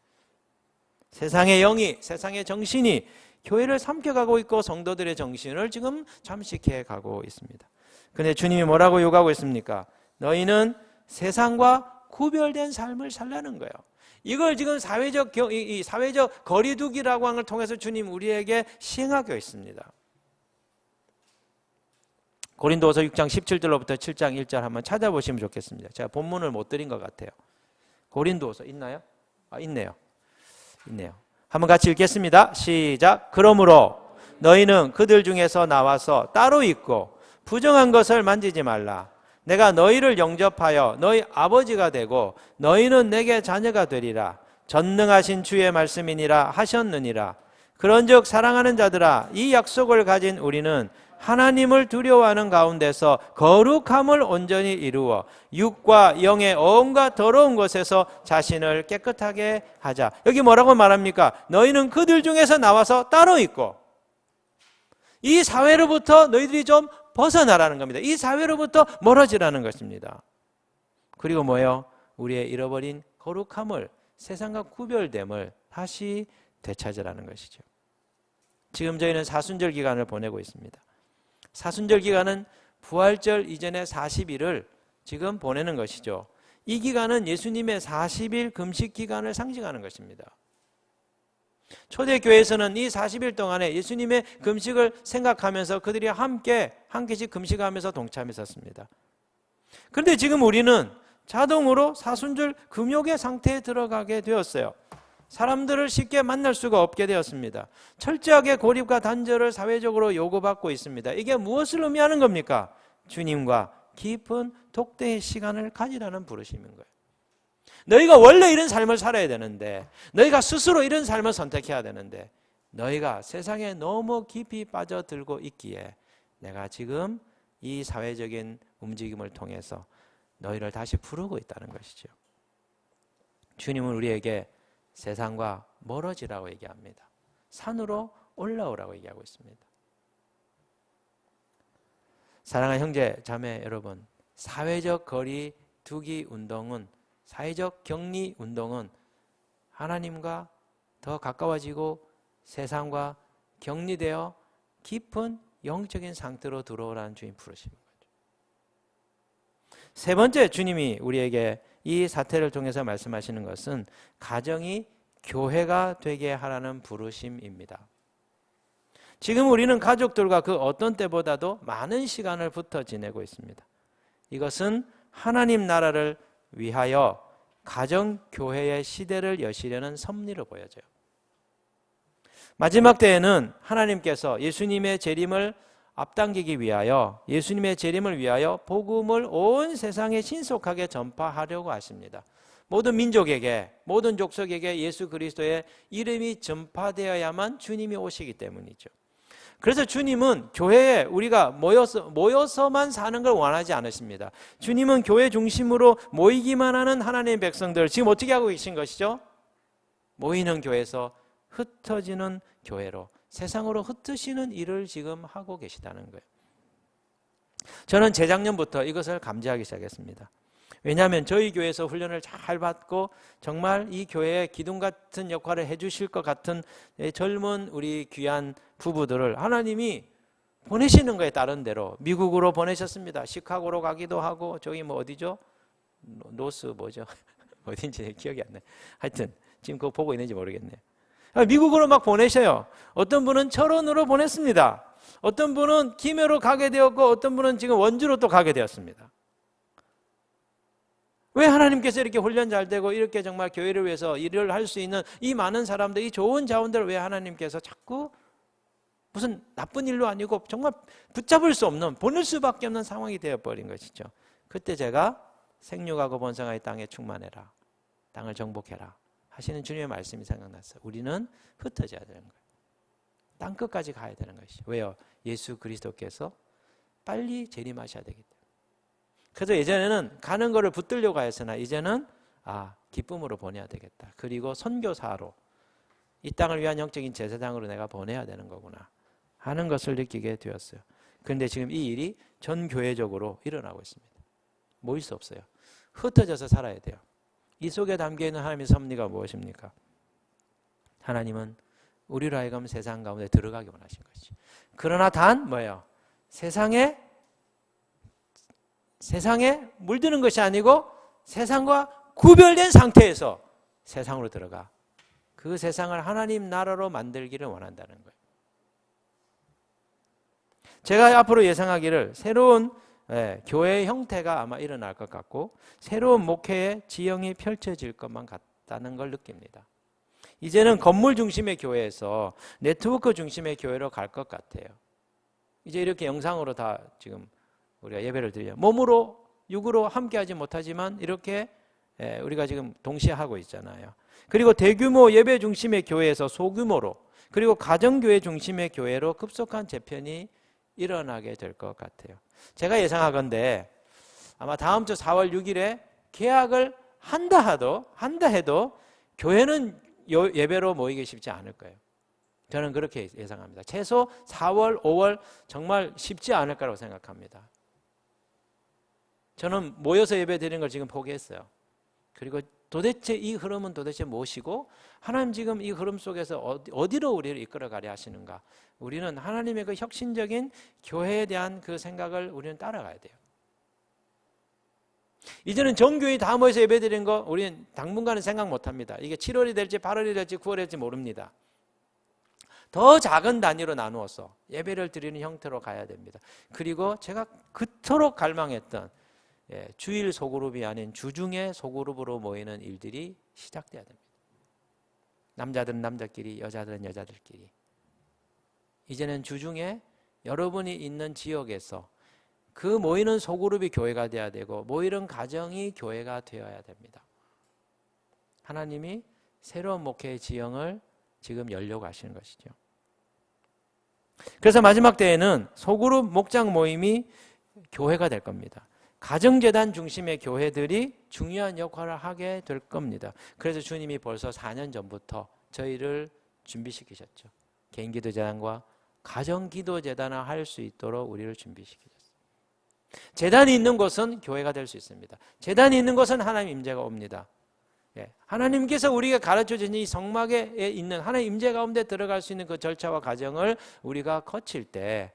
세상의 영이, 세상의 정신이 교회를 삼켜가고 있고 성도들의 정신을 지금 잠식해 가고 있습니다. 그런데 주님이 뭐라고 요구하고 있습니까? 너희는 세상과 구별된 삶을 살라는 거예요. 이걸 지금 사회적 거리두기라고 하는 걸 통해서 주님 우리에게 시행하고 있습니다. 고린도서 6장 17절로부터 7장 1절 한번 찾아보시면 좋겠습니다. 제가 본문을 못 드린 것 같아요. 고린도서 있나요? 있네요. 한번 같이 읽겠습니다. 시작. 그러므로 너희는 그들 중에서 나와서 따로 있고 부정한 것을 만지지 말라. 내가 너희를 영접하여 너희 아버지가 되고 너희는 내게 자녀가 되리라. 전능하신 주의 말씀이니라 하셨느니라. 그런즉 사랑하는 자들아, 이 약속을 가진 우리는 하나님을 두려워하는 가운데서 거룩함을 온전히 이루어 육과 영의 온갖 더러운 것에서 자신을 깨끗하게 하자. 여기 뭐라고 말합니까? 너희는 그들 중에서 나와서 따로 있고, 이 사회로부터 너희들이 좀 벗어나라는 겁니다. 이 사회로부터 멀어지라는 것입니다. 그리고 뭐예요? 우리의 잃어버린 거룩함을, 세상과 구별됨을 다시 되찾으라는 것이죠. 지금 저희는 사순절 기간을 보내고 있습니다. 사순절 기간은 부활절 이전의 40일을 지금 보내는 것이죠. 이 기간은 예수님의 40일 금식 기간을 상징하는 것입니다. 초대교회에서는 이 40일 동안에 예수님의 금식을 생각하면서 그들이 함께 한 끼씩 금식하면서 동참했었습니다. 그런데 지금 우리는 자동으로 사순절 금욕의 상태에 들어가게 되었어요. 사람들을 쉽게 만날 수가 없게 되었습니다. 철저하게 고립과 단절을 사회적으로 요구받고 있습니다. 이게 무엇을 의미하는 겁니까? 주님과 깊은 독대의 시간을 가지라는 부르심인 거예요. 너희가 원래 이런 삶을 살아야 되는데, 너희가 스스로 이런 삶을 선택해야 되는데, 너희가 세상에 너무 깊이 빠져들고 있기에 내가 지금 이 사회적인 움직임을 통해서 너희를 다시 부르고 있다는 것이죠. 주님은 우리에게 세상과 멀어지라고 얘기합니다. 산으로 올라오라고 얘기하고 있습니다. 사랑하는 형제 자매 여러분, 사회적 거리 두기 운동은, 사회적 격리 운동은 하나님과 더 가까워지고 세상과 격리되어 깊은 영적인 상태로 들어오라는 주님 부르시는 거죠. 세 번째, 주님이 우리에게 이 사태를 통해서 말씀하시는 것은 가정이 교회가 되게 하라는 부르심입니다. 지금 우리는 가족들과 그 어떤 때보다도 많은 시간을 붙어 지내고 있습니다. 이것은 하나님 나라를 위하여 가정교회의 시대를 여시려는 섭리로 보여져요. 마지막 때에는 하나님께서 예수님의 재림을 앞당기기 위하여, 예수님의 재림을 위하여 복음을 온 세상에 신속하게 전파하려고 하십니다. 모든 민족에게, 모든 족속에게 예수 그리스도의 이름이 전파되어야만 주님이 오시기 때문이죠. 그래서 주님은 교회에 우리가 모여서만 사는 걸 원하지 않으십니다. 주님은 교회 중심으로 모이기만 하는 하나님의 백성들, 지금 어떻게 하고 계신 것이죠? 모이는 교회에서 흩어지는 교회로, 세상으로 흩으시는 일을 지금 하고 계시다는 거예요. 저는 재작년부터 이것을 감지하기 시작했습니다. 왜냐하면 저희 교회에서 훈련을 잘 받고 정말 이 교회에 기둥 같은 역할을 해주실 것 같은 젊은 우리 귀한 부부들을 하나님이 보내시는 거에 따른 대로 미국으로 보내셨습니다. 시카고로 가기도 하고, 저기 뭐 어디죠? 노스 뭐죠? 어딘지 기억이 안 나요. 하여튼 지금 그거 보고 있는지 모르겠네요. 미국으로 막 보내셔요. 어떤 분은 철원으로 보냈습니다. 어떤 분은 김해로 가게 되었고, 어떤 분은 지금 원주로 또 가게 되었습니다. 왜 하나님께서 이렇게 훈련 잘 되고 이렇게 정말 교회를 위해서 일을 할 수 있는 이 많은 사람들, 이 좋은 자원들을 왜 하나님께서 자꾸 무슨 나쁜 일로 아니고 정말 붙잡을 수 없는, 보낼 수밖에 없는 상황이 되어버린 것이죠. 그때 제가 생육하고 번성하여 땅에 충만해라, 땅을 정복해라 하시는 주님의 말씀이 생각났어요. 우리는 흩어져야 되는 거예요. 땅끝까지 가야 되는 것이죠. 왜요? 예수 그리스도께서 빨리 재림하셔야 되기 때문에. 그래서 예전에는 가는 거를 붙들려고 했으나 이제는 기쁨으로 보내야 되겠다. 그리고 선교사로, 이 땅을 위한 영적인 제사장으로 내가 보내야 되는 거구나 하는 것을 느끼게 되었어요. 그런데 지금 이 일이 전 교회적으로 일어나고 있습니다. 모일 수 없어요. 흩어져서 살아야 돼요. 이 속에 담겨있는 하나님의 섭리가 무엇입니까? 하나님은 우리로 하여금 세상 가운데 들어가기 원하신 것이죠. 그러나 단 뭐예요? 세상에 세상에 물드는 것이 아니고 세상과 구별된 상태에서 세상으로 들어가 그 세상을 하나님 나라로 만들기를 원한다는 거예요. 제가 앞으로 예상하기를 새로운 교회의 형태가 아마 일어날 것 같고 새로운 목회의 지형이 펼쳐질 것만 같다는 걸 느낍니다. 이제는 건물 중심의 교회에서 네트워크 중심의 교회로 갈 것 같아요. 이제 이렇게 영상으로 다 지금 우리가 예배를 드려요. 몸으로 육으로 함께하지 못하지만 이렇게 우리가 지금 동시에 하고 있잖아요. 그리고 대규모 예배 중심의 교회에서 소규모로 그리고 가정교회 중심의 교회로 급속한 재편이 일어나게 될 것 같아요. 제가 예상하건대 아마 다음 주 4월 6일에 개학을 한다 해도 교회는 예배로 모이기 쉽지 않을 거예요. 저는 그렇게 예상합니다. 최소 4월, 5월 정말 쉽지 않을 거라고 생각합니다. 저는 모여서 예배 드리는 걸 지금 포기했어요. 그리고 도대체 이 흐름은 도대체 무엇이고 하나님 지금 이 흐름 속에서 어디로 우리를 이끌어가려 하시는가? 우리는 하나님의 그 혁신적인 교회에 대한 그 생각을 우리는 따라가야 돼요. 이제는 전교회 다 모여서 예배 드리는 거 우리는 당분간은 생각 못합니다. 이게 7월이 될지 8월이 될지 9월이 될지 모릅니다. 더 작은 단위로 나누어서 예배를 드리는 형태로 가야 됩니다. 그리고 제가 그토록 갈망했던 주일 소그룹이 아닌 주중에 소그룹으로 모이는 일들이 시작돼야 됩니다. 남자들은 남자끼리, 여자들은 여자들끼리. 이제는 주중에 여러분이 있는 지역에서 그 모이는 소그룹이 교회가 돼야 되고 모이는 가정이 교회가 되어야 됩니다. 하나님이 새로운 목회의 지형을 지금 열려고 하시는 것이죠. 그래서 마지막 때에는 소그룹 목장 모임이 교회가 될 겁니다. 가정재단 중심의 교회들이 중요한 역할을 하게 될 겁니다. 그래서 주님이 벌써 4년 전부터 저희를 준비시키셨죠. 개인기도재단과 가정기도재단을 할 수 있도록 우리를 준비시키셨어요. 재단이 있는 곳은 교회가 될 수 있습니다. 재단이 있는 곳은 하나님 임재가 옵니다. 하나님께서 우리가 가르쳐주신 이 성막에 있는 하나님 임재 가운데 들어갈 수 있는 그 절차와 과정을 우리가 거칠 때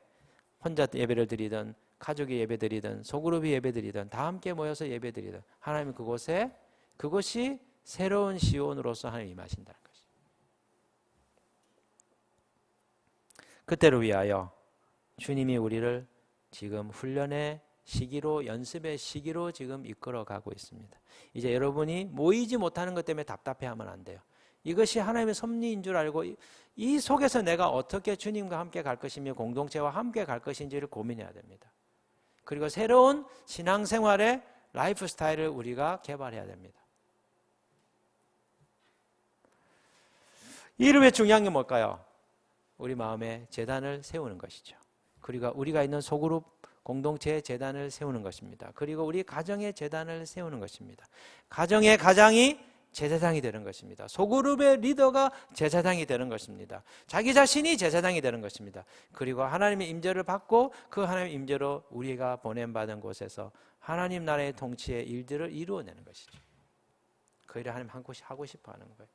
혼자 예배를 드리든 가족이 예배드리든 소그룹이 예배드리든 다 함께 모여서 예배드리든 하나님 그것이 새로운 시온으로서 하나님 임하신다는 것이죠. 그때를 위하여 주님이 우리를 지금 훈련의 시기로 연습의 시기로 지금 이끌어가고 있습니다. 이제 여러분이 모이지 못하는 것 때문에 답답해하면 안 돼요. 이것이 하나님의 섭리인 줄 알고 이 속에서 내가 어떻게 주님과 함께 갈 것이며 공동체와 함께 갈 것인지를 고민해야 됩니다. 그리고 새로운 신앙생활의 라이프 스타일을 우리가 개발해야 됩니다. 이를 왜 중요한 게 뭘까요? 우리 마음에 재단을 세우는 것이죠. 그리고 우리가 있는 소그룹 공동체의 재단을 세우는 것입니다. 그리고 우리 가정의 재단을 세우는 것입니다. 가정의 가장이 제사장이 되는 것입니다. 소그룹의 리더가 제사장이 되는 것입니다. 자기 자신이 제사장이 되는 것입니다. 그리고 하나님의 임재를 받고 그 하나님의 임재로 우리가 보냄받은 곳에서 하나님 나라의 통치의 일들을 이루어내는 것이죠. 그 일을 하나님 한 곳이 하고 싶어 하는 거예요.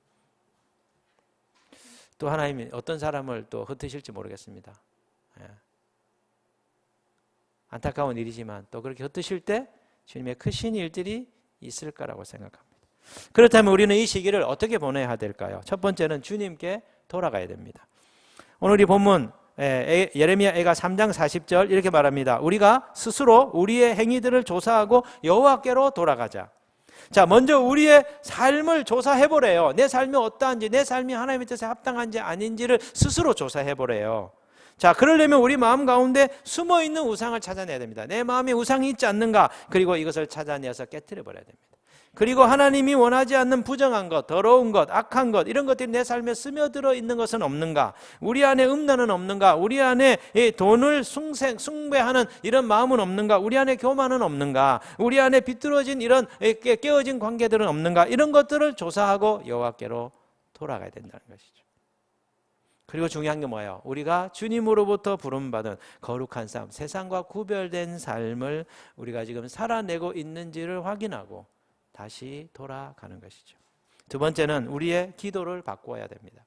또 하나님이 어떤 사람을 또 흩으실지 모르겠습니다. 안타까운 일이지만 또 그렇게 흩으실 때 주님의 크신 일들이 있을 거라고 생각합니다. 그렇다면 우리는 이 시기를 어떻게 보내야 될까요? 첫 번째는 주님께 돌아가야 됩니다. 오늘 이 본문 예레미야 애가 3장 40절 이렇게 말합니다. 우리가 스스로 우리의 행위들을 조사하고 여호와께로 돌아가자. 자, 먼저 우리의 삶을 조사해보래요. 내 삶이 어떠한지, 내 삶이 하나님의 뜻에 합당한지 아닌지를 스스로 조사해보래요. 자, 그러려면 우리 마음 가운데 숨어있는 우상을 찾아내야 됩니다. 내 마음에 우상이 있지 않는가? 그리고 이것을 찾아내서 깨트려버려야 됩니다. 그리고 하나님이 원하지 않는 부정한 것, 더러운 것, 악한 것 이런 것들이 내 삶에 스며들어 있는 것은 없는가? 우리 안에 음란은 없는가? 우리 안에 돈을 숭배하는 이런 마음은 없는가? 우리 안에 교만은 없는가? 우리 안에 비뚤어진 이런 깨어진 관계들은 없는가? 이런 것들을 조사하고 여호와께로 돌아가야 된다는 것이죠. 그리고 중요한 게 뭐예요? 우리가 주님으로부터 부름받은 거룩한 삶, 세상과 구별된 삶을 우리가 지금 살아내고 있는지를 확인하고 다시 돌아가는 것이죠. 두 번째는 우리의 기도를 바꾸어야 됩니다.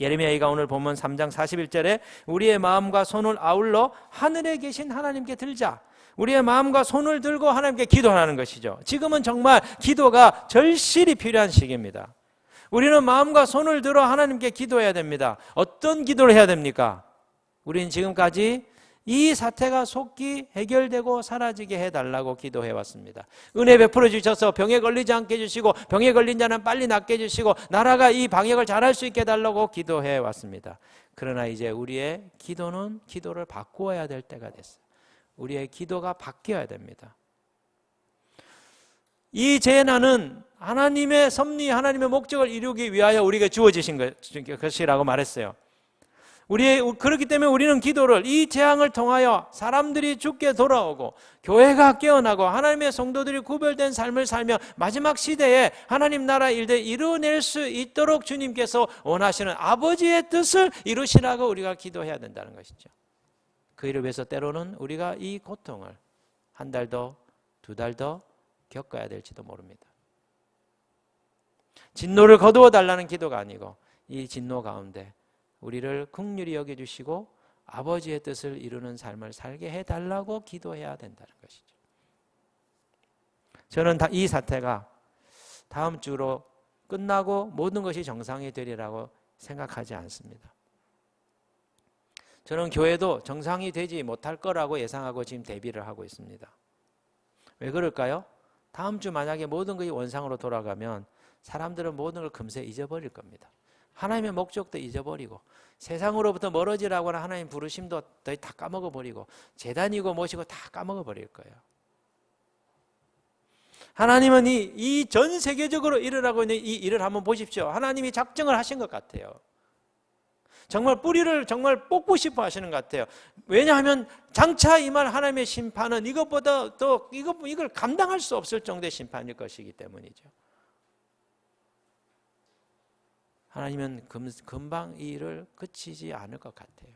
예레미야가 오늘 본문 3장 41절에 우리의 마음과 손을 아울러 하늘에 계신 하나님께 들자. 우리의 마음과 손을 들고 하나님께 기도하는 것이죠. 지금은 정말 기도가 절실히 필요한 시기입니다. 우리는 마음과 손을 들어 하나님께 기도해야 됩니다. 어떤 기도를 해야 됩니까? 우리는 지금까지 이 사태가 속히 해결되고 사라지게 해달라고 기도해 왔습니다. 은혜 베풀어 주셔서 병에 걸리지 않게 해주시고 병에 걸린 자는 빨리 낫게 해주시고 나라가 이 방역을 잘할 수 있게 해달라고 기도해 왔습니다. 그러나 이제 우리의 기도는 기도를 바꾸어야 될 때가 됐어요. 우리의 기도가 바뀌어야 됩니다. 이 재난은 하나님의 섭리, 하나님의 목적을 이루기 위하여 우리에게 주어지신 것이라고 말했어요. 그렇기 때문에 우리는 기도를 이 재앙을 통하여 사람들이 죽게 돌아오고 교회가 깨어나고 하나님의 성도들이 구별된 삶을 살며 마지막 시대에 하나님 나라 일들 이루어낼 수 있도록 주님께서 원하시는 아버지의 뜻을 이루시라고 우리가 기도해야 된다는 것이죠. 그 일을 위해서 때로는 우리가 이 고통을 한 달 더, 두 달 더 겪어야 될지도 모릅니다. 진노를 거두어 달라는 기도가 아니고 이 진노 가운데 우리를 긍휼히 여겨주시고 아버지의 뜻을 이루는 삶을 살게 해달라고 기도해야 된다는 것이죠. 저는 이 사태가 다음 주로 끝나고 모든 것이 정상이 되리라고 생각하지 않습니다. 저는 교회도 정상이 되지 못할 거라고 예상하고 지금 대비를 하고 있습니다. 왜 그럴까요? 다음 주 만약에 모든 것이 원상으로 돌아가면 사람들은 모든 걸 금세 잊어버릴 겁니다. 하나님의 목적도 잊어버리고 세상으로부터 멀어지라거나 하나님 부르심도 다 까먹어버리고 재단이고 뭐시고 다 까먹어버릴 거예요. 하나님은 이 전 세계적으로 일어나고 있는 이 일을 한번 보십시오. 하나님이 작정을 하신 것 같아요. 정말 뿌리를 정말 뽑고 싶어 하시는 것 같아요. 왜냐하면 장차 임할 하나님의 심판은 이것보다 더 이걸 감당할 수 없을 정도의 심판일 것이기 때문이죠. 하나님은 금방 이 일을 그치지 않을 것 같아요.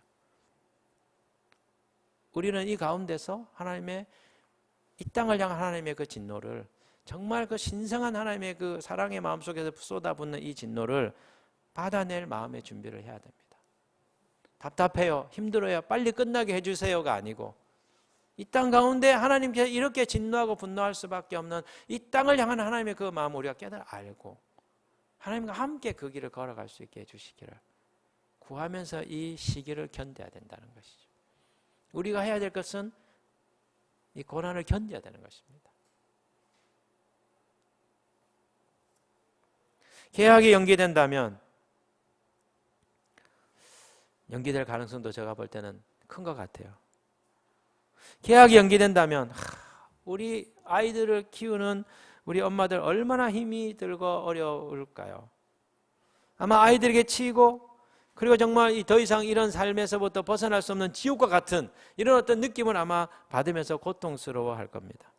우리는 이 가운데서 하나님의 이 땅을 향한 하나님의 그 진노를 정말 그 신성한 하나님의 그 사랑의 마음 속에서 쏟아붓는 이 진노를 받아낼 마음의 준비를 해야 됩니다. 답답해요, 힘들어요, 빨리 끝나게 해주세요가 아니고 이 땅 가운데 하나님께서 이렇게 진노하고 분노할 수밖에 없는 이 땅을 향한 하나님의 그 마음을 우리가 깨달아 알고 하나님과 함께 그 길을 걸어갈 수 있게 해주시기를 구하면서 이 시기를 견뎌야 된다는 것이죠. 우리가 해야 될 것은 이 고난을 견뎌야 되는 것입니다. 계약이 연기된다면 연기될 가능성도 제가 볼 때는 큰 것 같아요. 계약이 연기된다면 우리 아이들을 키우는 우리 엄마들 얼마나 힘이 들고 어려울까요? 아마 아이들에게 치이고 그리고 정말 더 이상 이런 삶에서부터 벗어날 수 없는 지옥과 같은 이런 어떤 느낌을 아마 받으면서 고통스러워할 겁니다.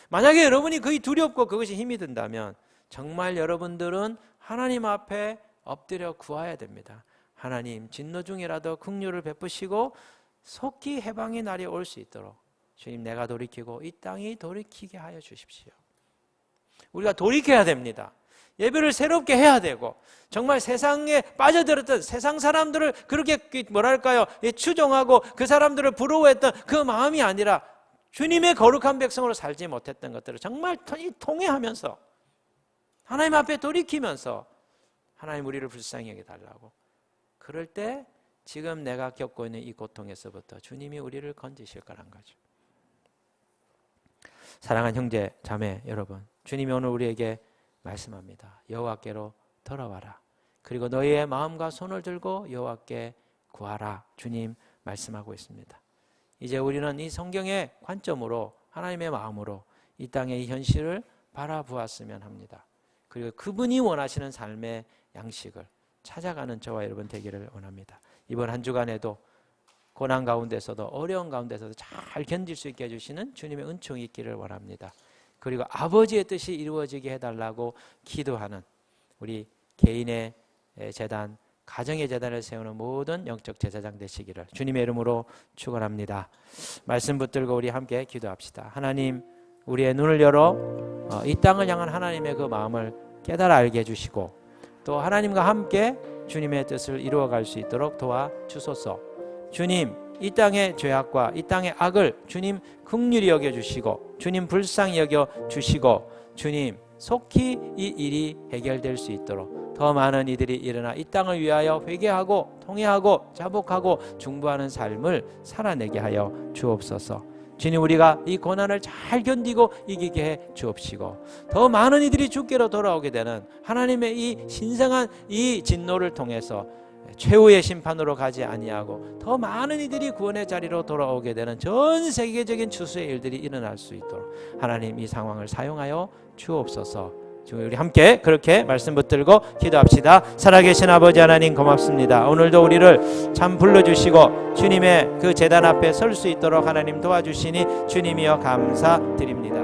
만약에 여러분이 그게 두렵고 그것이 힘이 든다면 정말 여러분들은 하나님 앞에 엎드려 구해야 됩니다. 하나님, 진노 중이라도 긍휼을 베푸시고 속히 해방의 날이 올 수 있도록 주님, 내가 돌이키고 이 땅이 돌이키게 하여 주십시오. 우리가 돌이켜야 됩니다. 예배를 새롭게 해야 되고 정말 세상에 빠져들었던 세상 사람들을 그렇게 뭐랄까요, 추종하고 그 사람들을 부러워했던 그 마음이 아니라 주님의 거룩한 백성으로 살지 못했던 것들을 정말 통회하면서 하나님 앞에 돌이키면서 하나님 우리를 불쌍히 여겨달라고, 그럴 때 지금 내가 겪고 있는 이 고통에서부터 주님이 우리를 건지실 거란 거죠. 사랑하는 형제 자매 여러분, 주님이 오늘 우리에게 말씀합니다. 여호와께로 돌아와라. 그리고 너희의 마음과 손을 들고 여호와께 구하라. 주님 말씀하고 있습니다. 이제 우리는 이 성경의 관점으로 하나님의 마음으로 이 땅의 이 현실을 바라보았으면 합니다. 그리고 그분이 원하시는 삶의 양식을 찾아가는 저와 여러분 되기를 원합니다. 이번 한 주간에도 고난 가운데서도 어려운 가운데서도 잘 견딜 수 있게 해주시는 주님의 은총이 있기를 원합니다. 그리고 아버지의 뜻이 이루어지게 해달라고 기도하는 우리 개인의 재단, 가정의 재단을 세우는 모든 영적 제사장 되시기를 주님의 이름으로 축원합니다. 말씀 붙들고 우리 함께 기도합시다. 하나님, 우리의 눈을 열어 이 땅을 향한 하나님의 그 마음을 깨달아 알게 해주시고 또 하나님과 함께 주님의 뜻을 이루어갈 수 있도록 도와주소서. 주님, 이 땅의 죄악과 이 땅의 악을 주님 긍휼히 여겨주시고 주님 불쌍히 여겨주시고 주님 속히 이 일이 해결될 수 있도록 더 많은 이들이 일어나 이 땅을 위하여 회개하고 통회하고 자복하고 중보하는 삶을 살아내게 하여 주옵소서. 주님, 우리가 이 고난을 잘 견디고 이기게 해 주옵시고 더 많은 이들이 주께로 돌아오게 되는 하나님의 이 신성한 이 진노를 통해서 최후의 심판으로 가지 아니하고 더 많은 이들이 구원의 자리로 돌아오게 되는 전 세계적인 추수의 일들이 일어날 수 있도록 하나님 이 상황을 사용하여 주옵소서. 지금 우리 함께 그렇게 말씀 붙들고 기도합시다. 살아계신 아버지 하나님 고맙습니다. 오늘도 우리를 참 불러주시고 주님의 그 제단 앞에 설 수 있도록 하나님 도와주시니 주님이여 감사드립니다.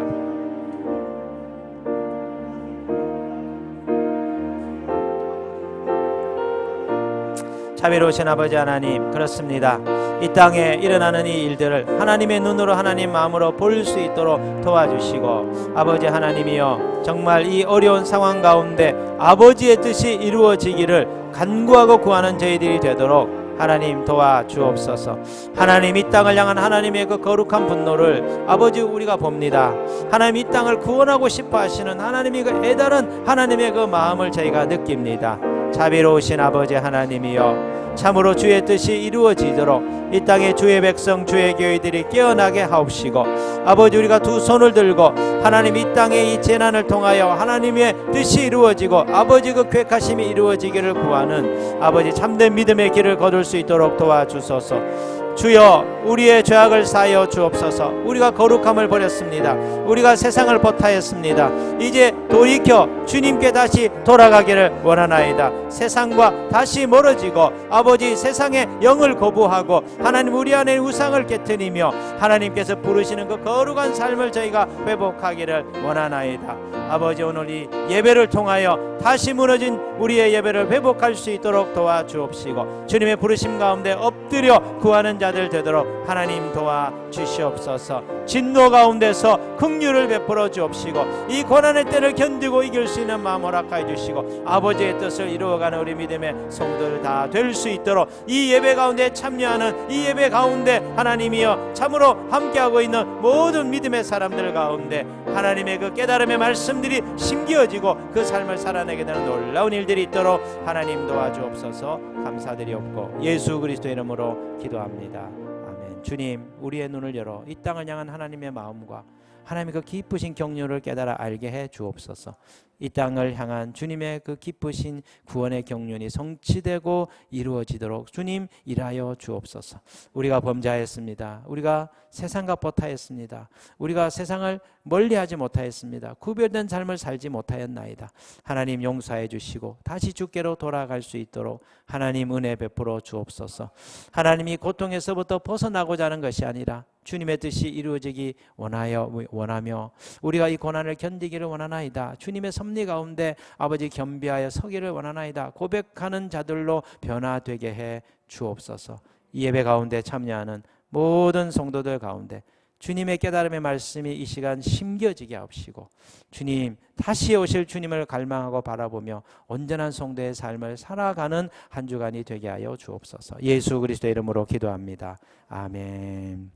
자비로우신 아버지 하나님, 그렇습니다. 이 땅에 일어나는 이 일들을 하나님의 눈으로 하나님 마음으로 볼 수 있도록 도와주시고 아버지 하나님이여 정말 이 어려운 상황 가운데 아버지의 뜻이 이루어지기를 간구하고 구하는 저희들이 되도록 하나님 도와주옵소서. 하나님 이 땅을 향한 하나님의 그 거룩한 분노를 아버지 우리가 봅니다. 하나님 이 땅을 구원하고 싶어 하시는 하나님의 그 애달은 하나님의 그 마음을 저희가 느낍니다. 자비로우신 아버지 하나님이여 참으로 주의 뜻이 이루어지도록 이 땅의 주의 백성 주의 교회들이 깨어나게 하옵시고 아버지 우리가 두 손을 들고 하나님 이 땅의 이 재난을 통하여 하나님의 뜻이 이루어지고 아버지 그 쾌하심이 이루어지기를 구하는 아버지 참된 믿음의 길을 거둘 수 있도록 도와주소서. 주여 우리의 죄악을 사하여 주옵소서. 우리가 거룩함을 버렸습니다. 우리가 세상을 버타했습니다. 이제 돌이켜 주님께 다시 돌아가기를 원하나이다. 세상과 다시 멀어지고 아버지 세상의 영을 거부하고 하나님 우리 안에 우상을 깨트리며 하나님께서 부르시는 그 거룩한 삶을 저희가 회복하기를 원하나이다. 아버지 오늘 이 예배를 통하여 다시 무너진 우리의 예배를 회복할 수 있도록 도와주옵시고 주님의 부르심 가운데 엎드려 구하는 자들 되도록 하나님 도와주시옵소서. 진노 가운데서 긍휼을 베풀어 주옵시고 이 고난의 때를 견디고 이길 수 있는 마음 허락하여 주시고 아버지의 뜻을 이루어가는 우리 믿음의 성도들 다 될 수 있도록 이 예배 가운데 참여하는 이 예배 가운데 하나님이여 참으로 함께하고 있는 모든 믿음의 사람들 가운데 하나님의 그 깨달음의 말씀들이 심겨지고 그 삶을 살아내게 되는 놀라운 일들이 있도록 하나님 도와주옵소서. 감사드리옵고 예수 그리스도의 이름으로 기도합니다. 아멘. 주님 우리의 눈을 열어 이 땅을 향한 하나님의 마음과 하나님의 그 기쁘신 경륜을 깨달아 알게 해 주옵소서. 이 땅을 향한 주님의 그 기쁘신 구원의 경륜이 성취되고 이루어지도록 주님 일하여 주옵소서. 우리가 범죄하였습니다. 우리가 세상과 버타했습니다. 우리가 세상을 멀리하지 못하였습니다. 구별된 삶을 살지 못하였나이다. 하나님 용서해 주시고 다시 주께로 돌아갈 수 있도록 하나님 은혜 베풀어 주옵소서. 하나님이 고통에서부터 벗어나고자 하는 것이 아니라 주님의 뜻이 이루어지기 원하며 우리가 이 고난을 견디기를 원하나이다. 주님의 섭리 가운데 아버지 겸비하여 서기를 원하나이다. 고백하는 자들로 변화되게 해 주옵소서. 이 예배 가운데 참여하는 모든 성도들 가운데 주님의 깨달음의 말씀이 이 시간 심겨지게 하옵시고 주님 다시 오실 주님을 갈망하고 바라보며 온전한 성도의 삶을 살아가는 한 주간이 되게 하여 주옵소서. 예수 그리스도의 이름으로 기도합니다. 아멘.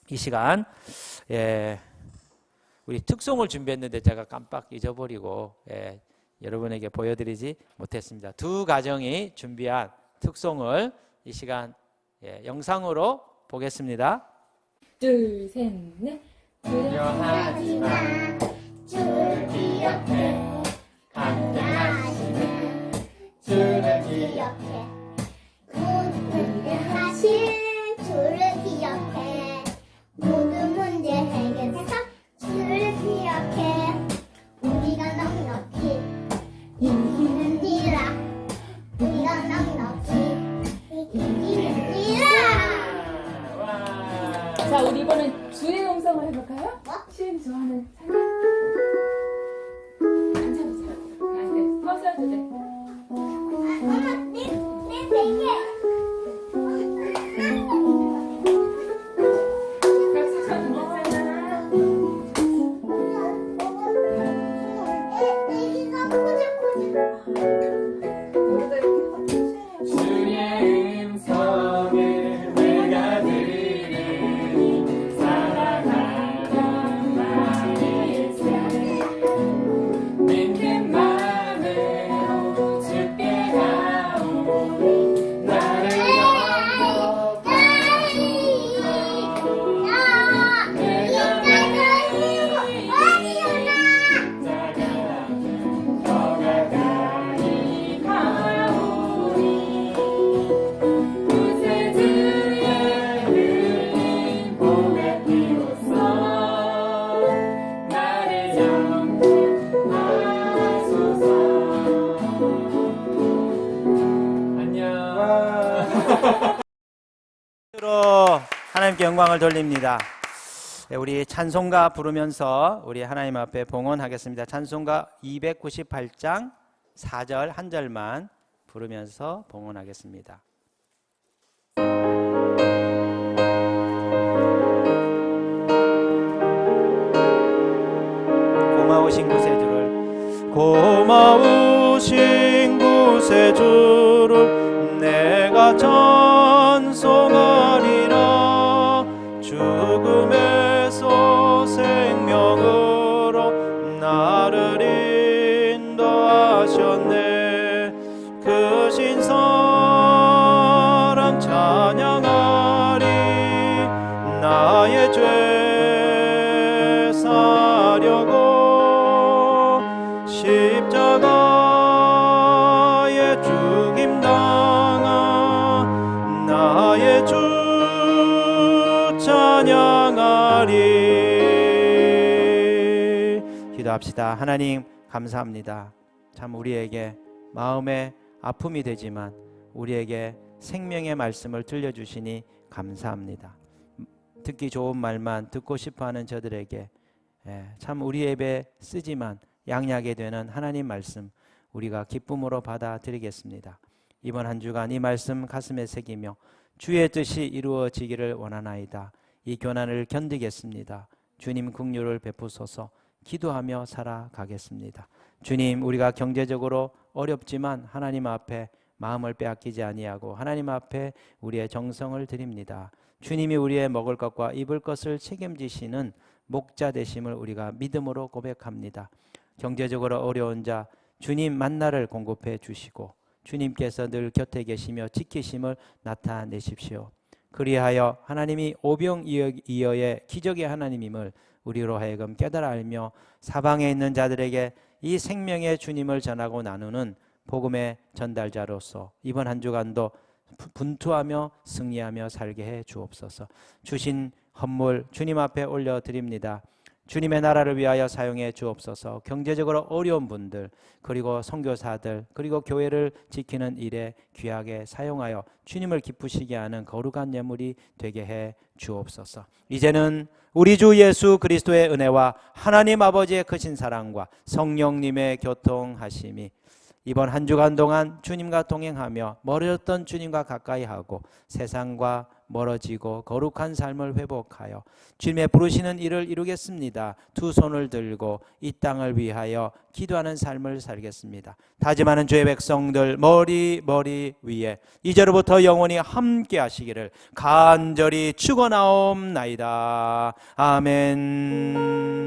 이 시간 우리 특송을 준비했는데 제가 깜빡 잊어버리고 여러분에게 보여드리지 못했습니다. 두 가정이 준비한 특송을 이 시간 영상으로 보겠습니다. 둘, 셋, 넷. 두려워하지 마. 주를 기억해. 감당하시는 주를 기억해. 위대하신 주를 기억해. 모든 문제 해결사 주를 기억해. 우리가 넉넉히 이기는니라. 우리가 넉넉히 이기는니라. 자, 우리 이번엔 주의 음성을 해볼까요? 뭐? 주님 좋아하는 찬양. 앉아보세요. 네, 서셔도 돼. 내 베개. 박수 쳐주세요. 애기가 꼬질꼬질. 주의 음성을 내가 영광을 돌립니다. 우리 찬송가 부르면서 우리 하나님 앞에 봉헌하겠습니다. 찬송가 298장 4절 한 절만 부르면서 봉헌하겠습니다. 고마우신 구세주를 고마우신 구세주를 내가 찬송하리라. 죽음에서 생명으로 나를 인도하셨네. 그 신사랑 찬양하리. 나의 죄 사려고 십자가에 죽임당한 나의 주 찬양하리. 기도합시다. 하나님 감사합니다. 참 우리에게 마음의 아픔이 되지만 우리에게 생명의 말씀을 들려주시니 감사합니다. 듣기 좋은 말만 듣고 싶어하는 저들에게 참 우리 예배 쓰지만 양약이 되는 하나님 말씀 우리가 기쁨으로 받아들이겠습니다. 이번 한 주간 이 말씀 가슴에 새기며 주의 뜻이 이루어지기를 원하나이다. 이 고난을 견디겠습니다. 주님 긍휼을 베푸소서. 기도하며 살아가겠습니다. 주님, 우리가 경제적으로 어렵지만 하나님 앞에 마음을 빼앗기지 아니하고 하나님 앞에 우리의 정성을 드립니다. 주님이 우리의 먹을 것과 입을 것을 책임지시는 목자 되심을 우리가 믿음으로 고백합니다. 경제적으로 어려운 자 주님 만나를 공급해 주시고 주님께서 늘 곁에 계시며 지키심을 나타내십시오. 그리하여 하나님이 오병이어의 기적의 하나님임을 우리로 하여금 깨달아 알며 사방에 있는 자들에게 이 생명의 주님을 전하고 나누는 복음의 전달자로서 이번 한 주간도 분투하며 승리하며 살게 해 주옵소서. 주신 헌물 주님 앞에 올려드립니다. 주님의 나라를 위하여 사용해 주옵소서. 경제적으로 어려운 분들 그리고 선교사들 그리고 교회를 지키는 일에 귀하게 사용하여 주님을 기쁘시게 하는 거룩한 예물이 되게 해 주옵소서. 이제는 우리 주 예수 그리스도의 은혜와 하나님 아버지의 크신 사랑과 성령님의 교통하심이 이번 한 주간 동안 주님과 동행하며 멀어졌던 주님과 가까이 하고 세상과 멀어지고 거룩한 삶을 회복하여 주님의 부르시는 일을 이루겠습니다. 두 손을 들고 이 땅을 위하여 기도하는 삶을 살겠습니다. 다짐하는 주의 백성들 머리 위에 이제로부터 영원히 함께 하시기를 간절히 축원하옵나이다. 아멘.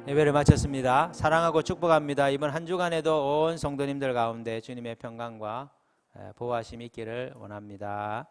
예배를 마쳤습니다. 사랑하고 축복합니다. 이번 한 주간에도 온 성도님들 가운데 주님의 평강과 보호하심이 있기를 원합니다.